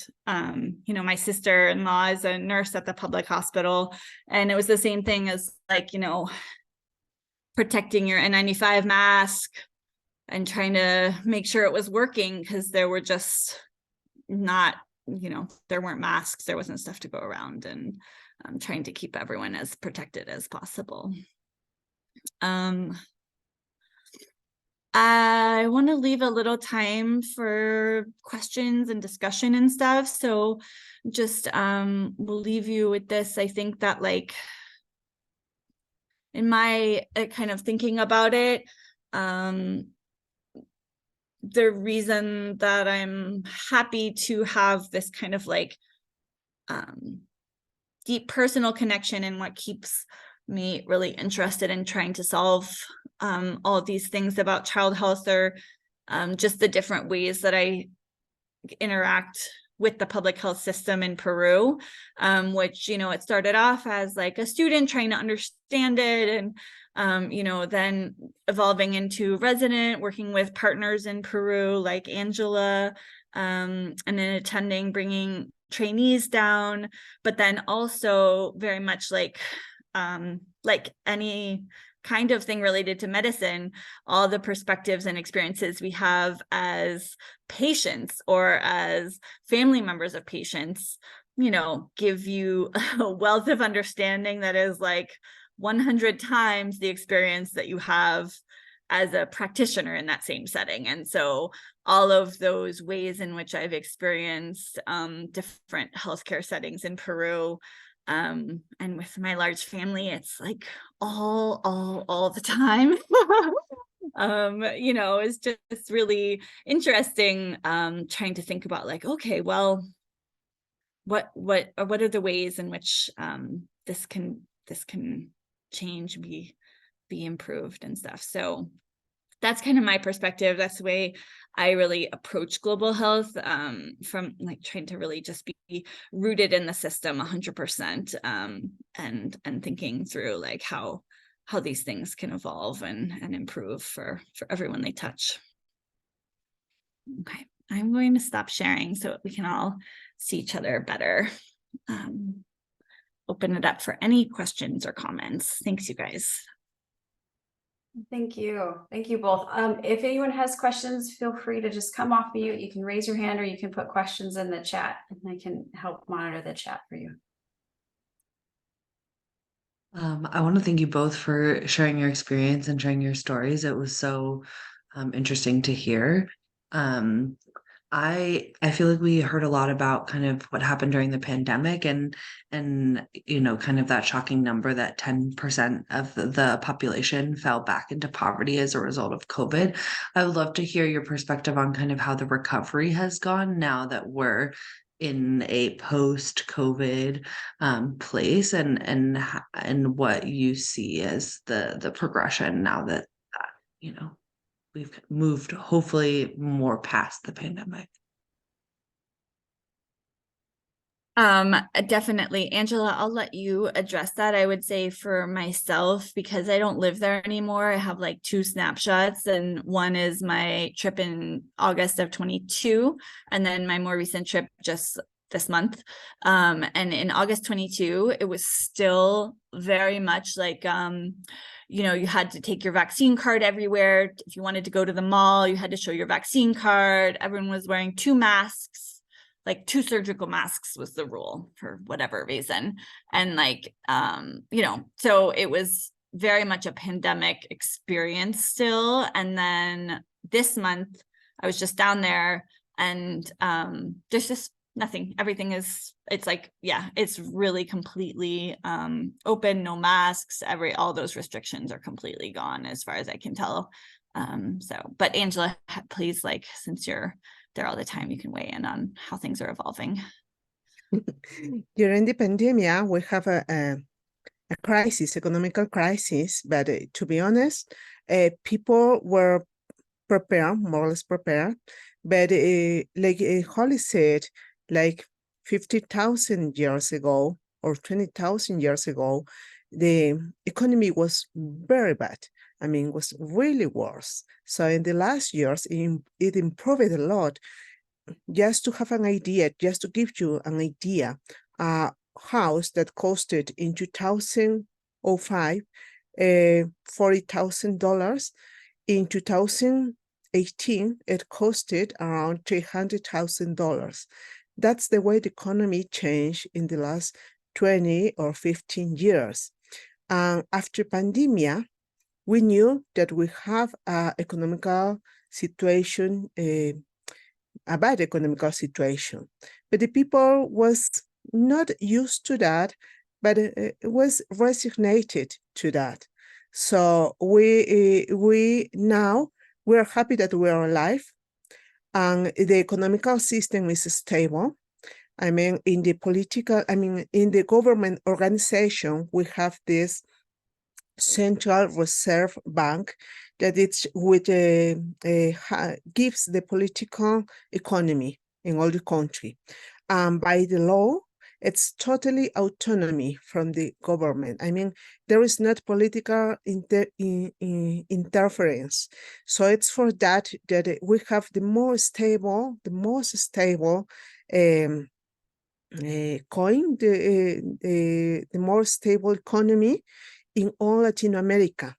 you know, my sister-in-law is a nurse at the public hospital. And it was the same thing as like, you know, protecting your N95 mask and trying to make sure it was working, because there were just not, you know, there weren't masks, there wasn't stuff to go around, and trying to keep everyone as protected as possible. I want to leave a little time for questions and discussion and stuff. So just we'll leave you with this. I think that like in my kind of thinking about it, the reason that I'm happy to have this kind of like deep personal connection, and what keeps me really interested in trying to solve all of these things about child health are just the different ways that I interact with the public health system in Peru, which, you know, it started off as like a student trying to understand it, and you know, then evolving into resident, working with partners in Peru like Angela, and then attending, bringing trainees down, but then also very much like any kind of thing related to medicine, all the perspectives and experiences we have as patients or as family members of patients, you know, give you a wealth of understanding that is like 100 times the experience that you have as a practitioner in that same setting. And so all of those ways in which I've experienced different healthcare settings in Peru, and with my large family, it's like all the time. You know, it's just really interesting trying to think about like, okay, well, what are the ways in which this can change, be improved and stuff. So that's kind of my perspective. That's the way I really approach global health, from like trying to really just be rooted in the system 100%, and thinking through like how these things can evolve and improve for everyone they touch. Okay, I'm going to stop sharing so we can all see each other better. Open it up for any questions or comments. Thanks, you guys. Thank you. Thank you both. If anyone has questions, feel free to just come off mute. You can raise your hand or you can put questions in the chat and I can help monitor the chat for you. I want to thank you both for sharing your experience and sharing your stories. It was so interesting to hear. I feel like we heard a lot about kind of what happened during the pandemic and you know, kind of that shocking number that 10% of the population fell back into poverty as a result of COVID. I would love to hear your perspective on kind of how the recovery has gone now that we're in a post-COVID place, and what you see as the progression now that you know, we've moved hopefully more past the pandemic. Definitely. Angela, I'll let you address that. I would say for myself, because I don't live there anymore, I have like 2 snapshots, and one is my trip in August of 22, and then my more recent trip just this month. And in August 22, it was still very much like, you know, you had to take your vaccine card everywhere. If you wanted to go to the mall, you had to show your vaccine card. Everyone was wearing 2 masks. Like 2 surgical masks was the rule for whatever reason. And like, you know, so it was very much a pandemic experience still. And then this month I was just down there and there's just nothing. Everything is, it's like, yeah, it's really completely open, no masks, all those restrictions are completely gone as far as I can tell. So, but Angela, please, like, since you're there all the time, you can weigh in on how things are evolving. During the pandemic, we have a crisis, economical crisis, but to be honest, people were prepared, more or less prepared, but like Holly said, like 50,000 years ago or 20,000 years ago, the economy was very bad. I mean, was really worse. So in the last years, it improved a lot. Just to have an idea, just to give you an idea, a house that costed in 2005, $40,000. In 2018, it costed around $300,000. That's the way the economy changed in the last 20 or 15 years. After pandemia, we knew that we have a economical situation, a bad economical situation, but the people was not used to that, but was resignated to that. So we now we're happy that we are alive, and the economical system is stable. I mean, in the government organization, we have this Central Reserve Bank that it's gives the political economy in all the country. By the law, it's totally autonomy from the government. I mean, there is not political interference. So it's for that we have the most stable coin, the more stable economy in all Latin America.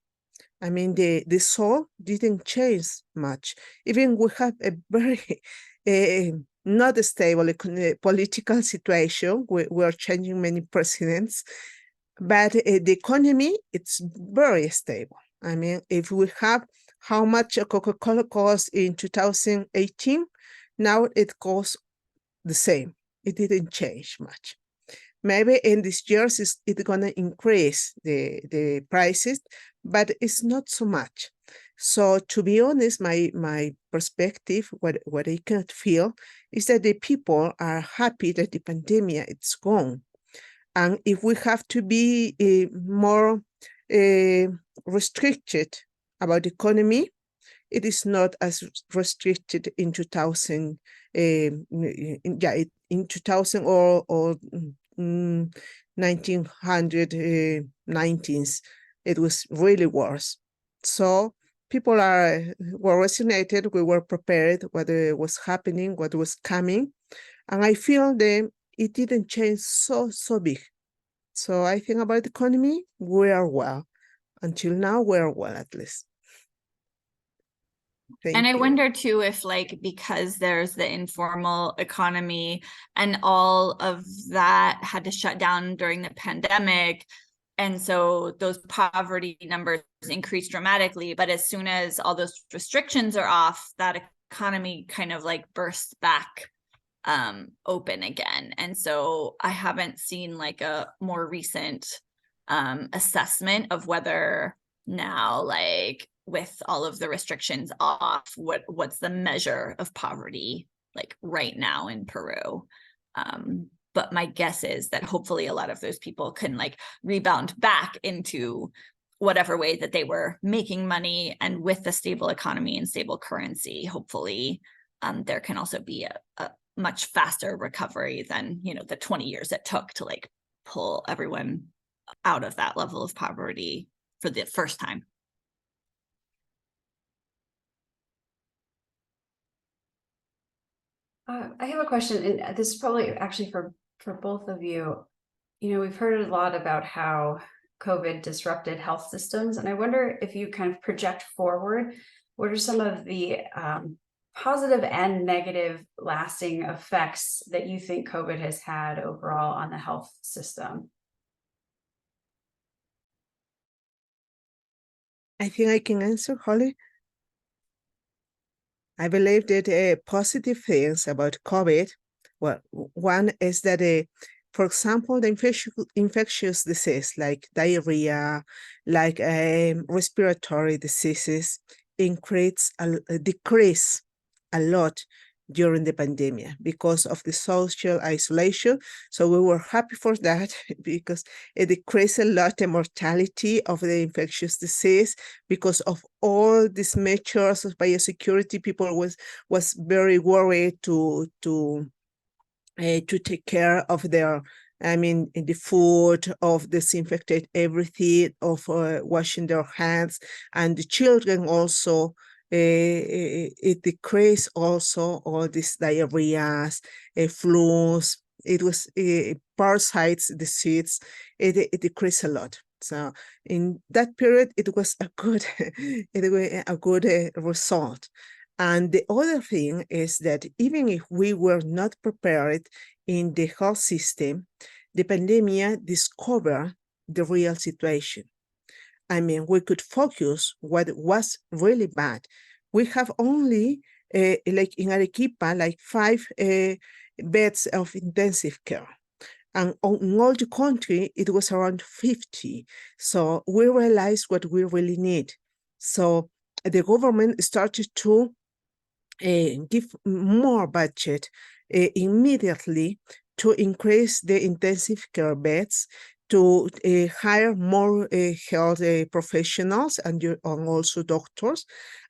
I mean, the soul didn't change much. Even we have a very not a stable political situation. We are changing many presidents, but the economy, it's very stable. I mean, if we have how much Coca-Cola cost in 2018, now it costs the same. It didn't change much. Maybe in these years it's gonna increase the prices, but it's not so much. So to be honest, my perspective, what I can feel is that the people are happy that the pandemic it's gone. And if we have to be more restricted about the economy, it is not as restricted in 2000, in 2000 or 1919s. It was really worse. So people were resonated. We were prepared what was happening, what was coming, and I feel that it didn't change so big. So I think about the economy, we are well. Until now, we're well at least. Thank And I you. wonder too if, like, because there's the informal economy and all of that had to shut down during the pandemic, and so those poverty numbers increased dramatically, but as soon as all those restrictions are off, that economy kind of like bursts back open again. And so I haven't seen like a more recent assessment of whether now, like with all of the restrictions off, what's the measure of poverty like right now in Peru. But my guess is that hopefully a lot of those people can like rebound back into whatever way that they were making money, and with the stable economy and stable currency, hopefully there can also be a much faster recovery than, you know, the 20 years it took to like pull everyone out of that level of poverty for the first time. I have a question, and this is probably actually for both of you. You know, we've heard a lot about how COVID disrupted health systems, and I wonder if you kind of project forward, what are some of the positive and negative lasting effects that you think COVID has had overall on the health system? I think I can answer, Holly. I believe that positive things about COVID, well, one is that, for example, the infectious disease like diarrhea, like respiratory diseases, decrease a lot during the pandemic because of the social isolation. So we were happy for that because it decreased a lot the mortality of the infectious disease because of all these measures of biosecurity. People was very worried to take care of their, I mean, the food, of disinfected everything, of washing their hands, and the children also. It decreased also all these diarrheas, flus. It was parasites, disease. It decreased a lot. So in that period, it was a good, result. And the other thing is that even if we were not prepared in the health system, the pandemic discovered the real situation. I mean, we could focus what was really bad. We have only, like in Arequipa, like 5 beds of intensive care. And in all the country, it was around 50. So we realized what we really need. So the government started to give more budget immediately to increase the intensive care beds, to hire more health professionals and also doctors.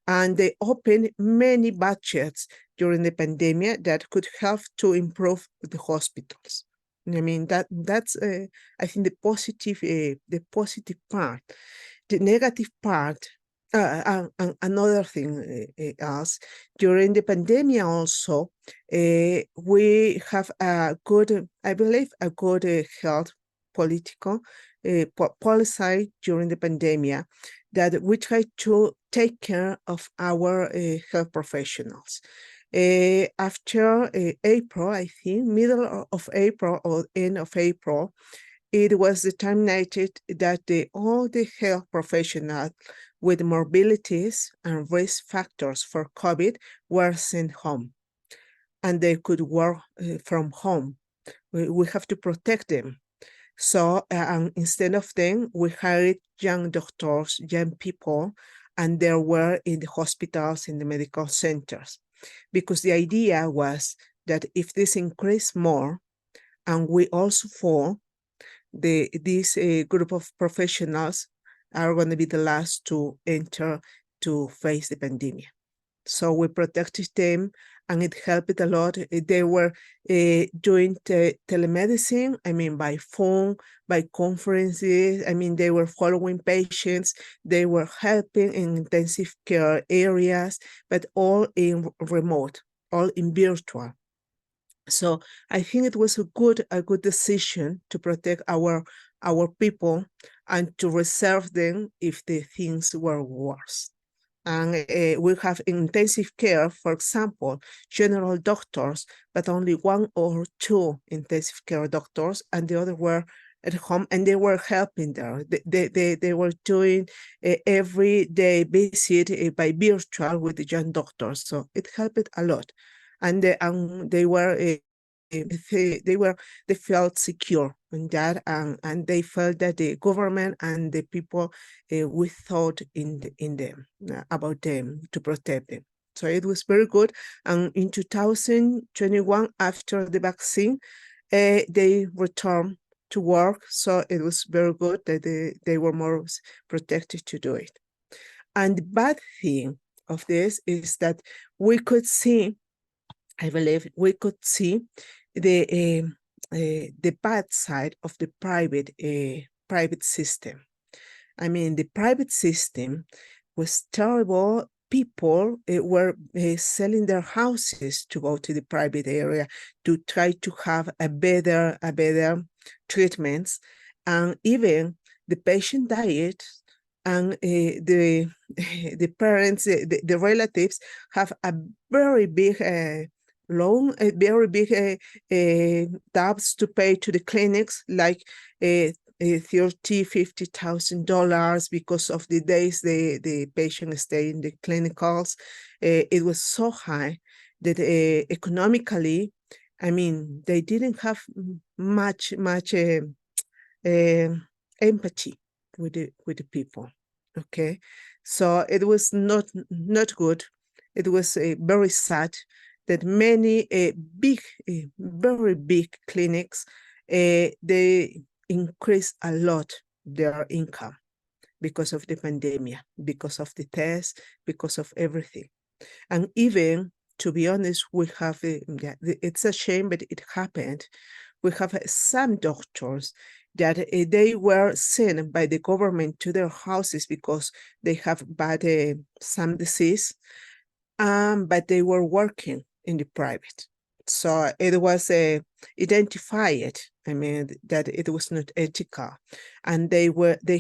And they opened many budgets during the pandemic that could help to improve the hospitals. I mean, that's I think the positive part. The negative part, another thing else, during the pandemic also, we have a good, I believe, a good health political policy during the pandemic that we try to take care of our health professionals. After April, I think, middle of April or end of April, it was determined that all the health professionals with morbidities and risk factors for COVID were sent home, and they could work from home. We have to protect them. So instead of them, we hired young doctors, young people, and they were in the hospitals, in the medical centers, because the idea was that if this increased more, and we also fall, this group of professionals are going to be the last to enter to face the pandemic. So we protected them, and it helped a lot. They were doing telemedicine, I mean, by phone, by conferences. I mean, they were following patients. They were helping in intensive care areas, but all in remote, all in virtual. So I think it was a good decision to protect our people and to reserve them if the things were worse. And we have intensive care, for example, general doctors, but only 1 or 2 intensive care doctors, and the other were at home, and they were helping there. They were doing every day visit by virtual with the young doctors, so it helped a lot. And they felt secure in that, and they felt that the government and the people we thought in them, about them, to protect them. So it was very good. And in 2021, after the vaccine, they returned to work. So it was very good that they were more protected to do it. And the bad thing of this is that we could see, I believe we could see the bad side of the private system. I mean, the private system was terrible. People were selling their houses to go to the private area to try to have a better treatments, and even the patient diet, and the parents, the relatives have a very big loan, a very big debts to pay to the clinics, like $50,000 because of the days the patient stayed in the clinicals. It was so high that economically, I mean, they didn't have much empathy with the people. Okay, so it was not good. It was very sad that many very big clinics, they increased a lot their income because of the pandemic, because of the tests, because of everything. And even, to be honest, we have, it's a shame, but it happened. We have some doctors that they were sent by the government to their houses because they have bad some disease, but they were working in the private. So it was identified, I mean, that it was not ethical, and they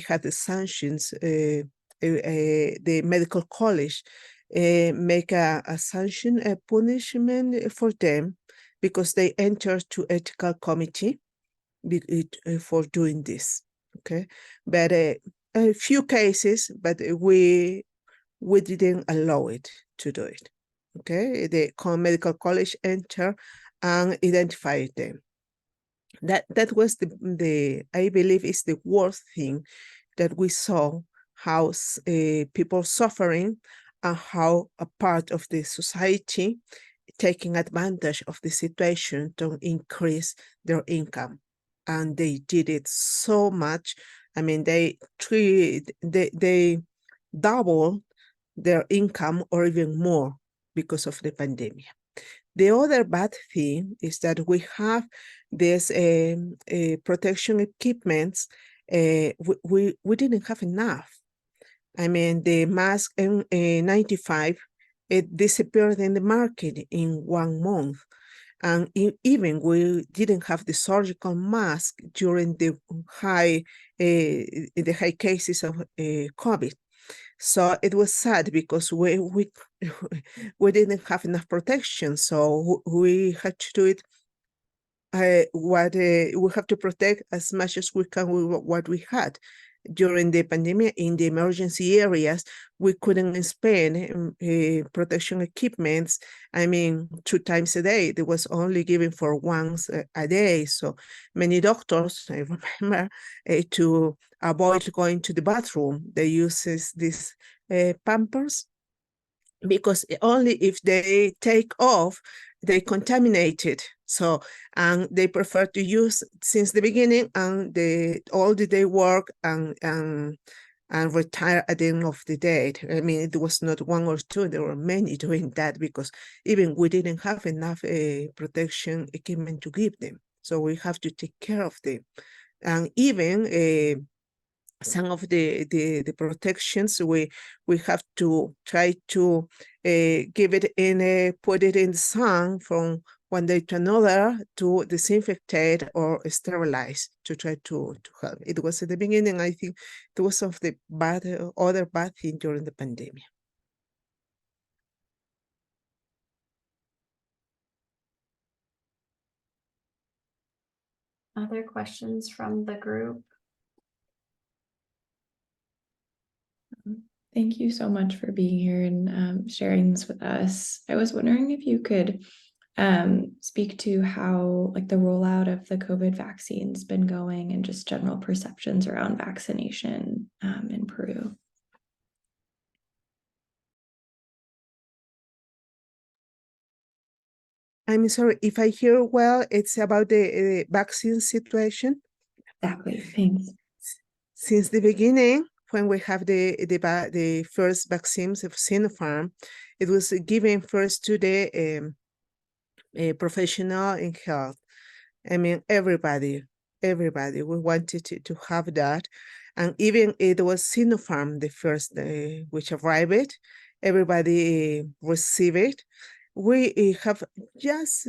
had the sanctions. The medical college make a sanction, a punishment for them, because they entered to ethical committee for doing this. Okay, but a few cases, but we didn't allow it to do it. Okay, the medical college enter and identify them. That was the I believe is the worst thing that we saw, how people suffering, and how a part of the society taking advantage of the situation to increase their income. And they did it so much. I mean, they double their income or even more because of the pandemic. The other bad thing is that we have this protection equipments. We didn't have enough. I mean, the mask N95, it disappeared in the market in 1 month. And even we didn't have the surgical mask during the high cases of COVID. So it was sad because we we didn't have enough protection. So we had to do it. We have to protect as much as we can with what we had. During the pandemic, in the emergency areas, we couldn't spend protection equipments. I mean, 2 times a day. It was only given for once a day. So many doctors, I remember, to avoid going to the bathroom, they use these Pampers, because only if they take off, they contaminate it. So, and they prefer to use since the beginning, and all the day work and retire at the end of the day. I mean, it was not 1 or 2, there were many doing that, because even we didn't have enough protection equipment to give them. So we have to take care of them. And even some of the protections we have to try to give it in put it in the sun from one day to another to disinfect it or sterilize to try to help. It was at the beginning, I think it was of the other bad thing during the pandemic. Other questions from the group? Thank you so much for being here and sharing this with us. I was wondering if you could speak to how like the rollout of the COVID vaccine's been going and just general perceptions around vaccination in Peru. I'm sorry, if I hear well, it's about the vaccine situation. Exactly, thanks. Since the beginning, when we have the first vaccines of Sinopharm, it was given first to the professional in health. I mean, everybody, we wanted to have that. And even it was Sinopharm, the first which arrived, everybody received it. We have just,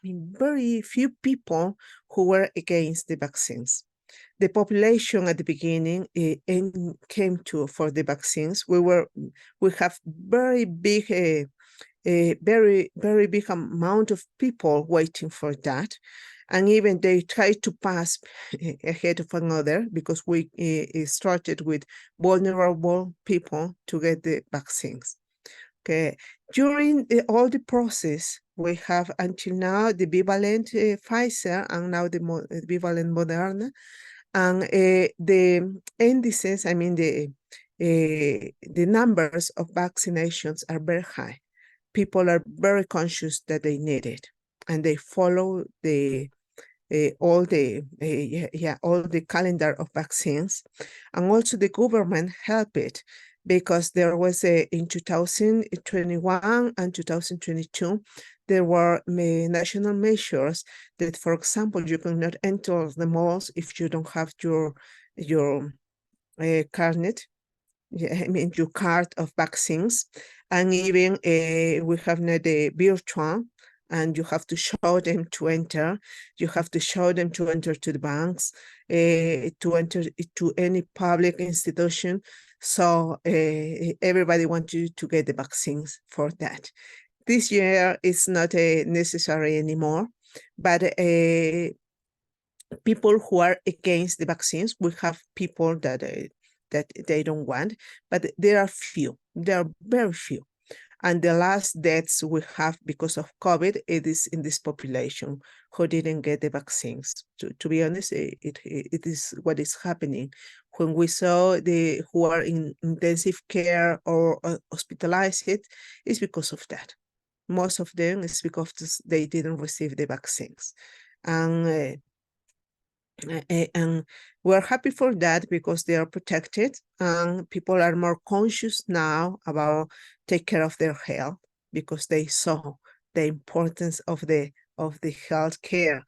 very few people who were against the vaccines. The population at the beginning came for the vaccines. We have very big, very big amount of people waiting for that. And even they tried to pass ahead of another, because we started with vulnerable people to get the vaccines. Okay, during all the process, we have until now the bivalent Pfizer and now the bivalent Moderna, and the indices, I mean the numbers of vaccinations are very high. People are very conscious that they need it, and they follow all the calendar of vaccines, and also the government helped it, because there was in 2021 and 2022, there were national measures that, for example, you cannot enter the malls if you don't have your carnet, I mean your card of vaccines, and even we have now the virtual, and you have to show them to enter. You have to show them to enter to the banks, to enter to any public institution. So everybody wants you to get the vaccines for that. This year it's not necessary anymore, but people who are against the vaccines, we have people that they don't want, but there are few. There are very few. And the last deaths we have because of COVID, it is in this population who didn't get the vaccines. To be honest, it is what is happening. When we saw who are in intensive care or hospitalized, it's because of that. Most of them is because they didn't receive the vaccines. And we're happy for that, because they are protected, and people are more conscious now about take care of their health, because they saw the importance of the health care.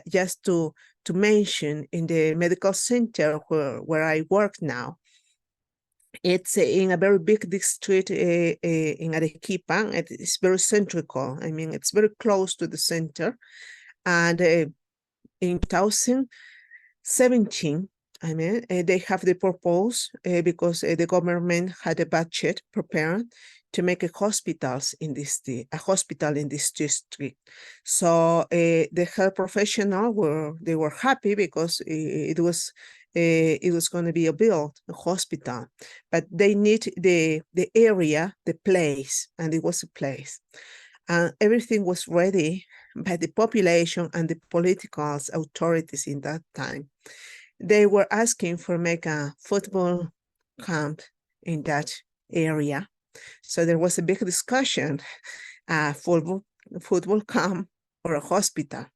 Just to mention, in the medical center where I work now, it's in a very big district in Arequipa. It's very centrical. I mean, it's very close to the center. And in 2017, I mean, they have the purpose because the government had a budget prepared to make a hospitals in this a hospital in this district. So the health professional they were happy because it was going to be a hospital, but they need the area, the place, and it was a place, and everything was ready by the population and the political authorities in that time. They were asking for make a football camp in that area. So there was a big discussion, football camp or a hospital.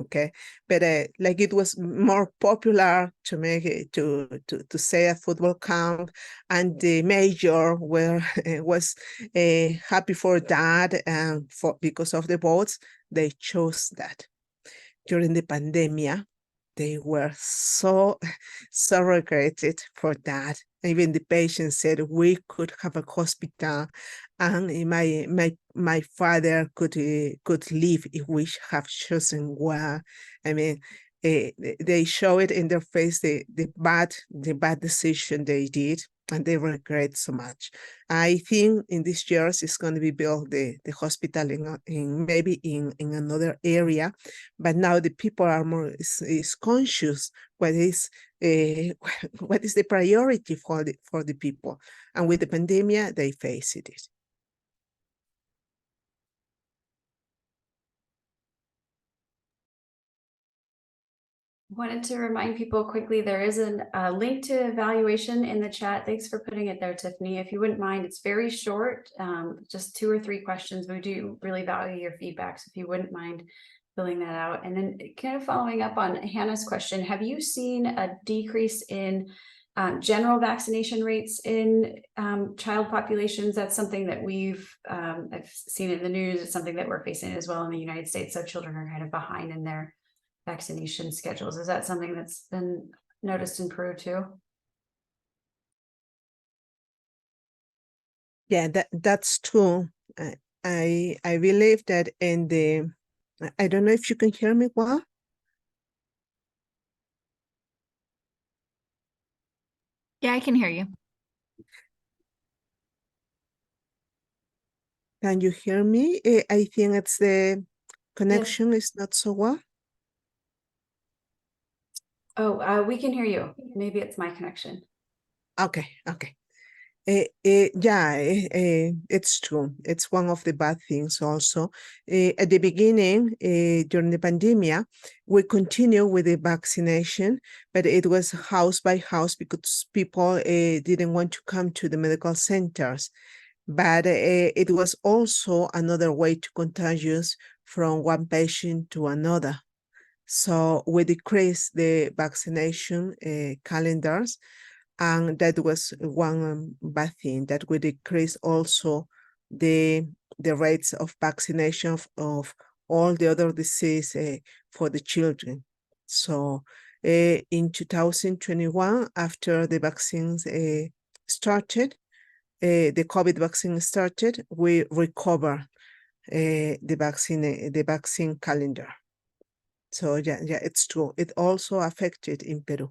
Okay, but like it was more popular to make it to say a football camp, and the mayor was happy for that, and because of the votes they chose that. During the pandemic, they were so regretted for that. Even the patient said we could have a hospital, and my father could live if we have chosen well. I mean, they show it in their face the bad decision they did, and they regret so much. I think in these years it's going to be built the hospital in maybe in another area, but now the people are more is conscious what is the priority for the people, and with the pandemic they face it. Wanted to remind people quickly, there is a link to evaluation in the chat. Thanks for putting it there, Tiffany. If you wouldn't mind, it's very short, just 2 or 3 questions. We do really value your feedback, so if you wouldn't mind filling that out. And then kind of following up on Hannah's question, have you seen a decrease in general vaccination rates in child populations? That's something that I've seen in the news. It's something that we're facing as well in the United States. So children are kind of behind in their vaccination schedules. Is that something that's been noticed in Peru too? Yeah, that's true. I believe that in the, I don't know if you can hear me well. Yeah, I can hear you. Can you hear me? I think it's the connection is not so well. Oh, we can hear you. Maybe it's my connection. Okay. Yeah, it's true. It's one of the bad things also. At the beginning, during the pandemic, we continue with the vaccination, but it was house by house because people didn't want to come to the medical centers. But it was also another way to contagious from one patient to another. So we decreased the vaccination calendars, and that was one bad thing, that we decrease also the rates of vaccination of all the other disease for the children. So in 2021, after the vaccines started, the COVID vaccine started, we recover the vaccine calendar. So yeah, it's true. It also affected in Peru.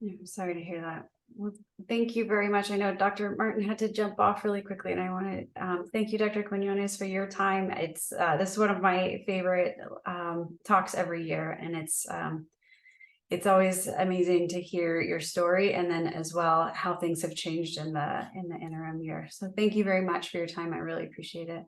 I'm sorry to hear that. Well, thank you very much. I know Dr. Martin had to jump off really quickly, and I want to thank you, Dr. Quinones, for your time. It's this is one of my favorite talks every year, and it's always amazing to hear your story, and then as well how things have changed in the interim year. So thank you very much for your time. I really appreciate it.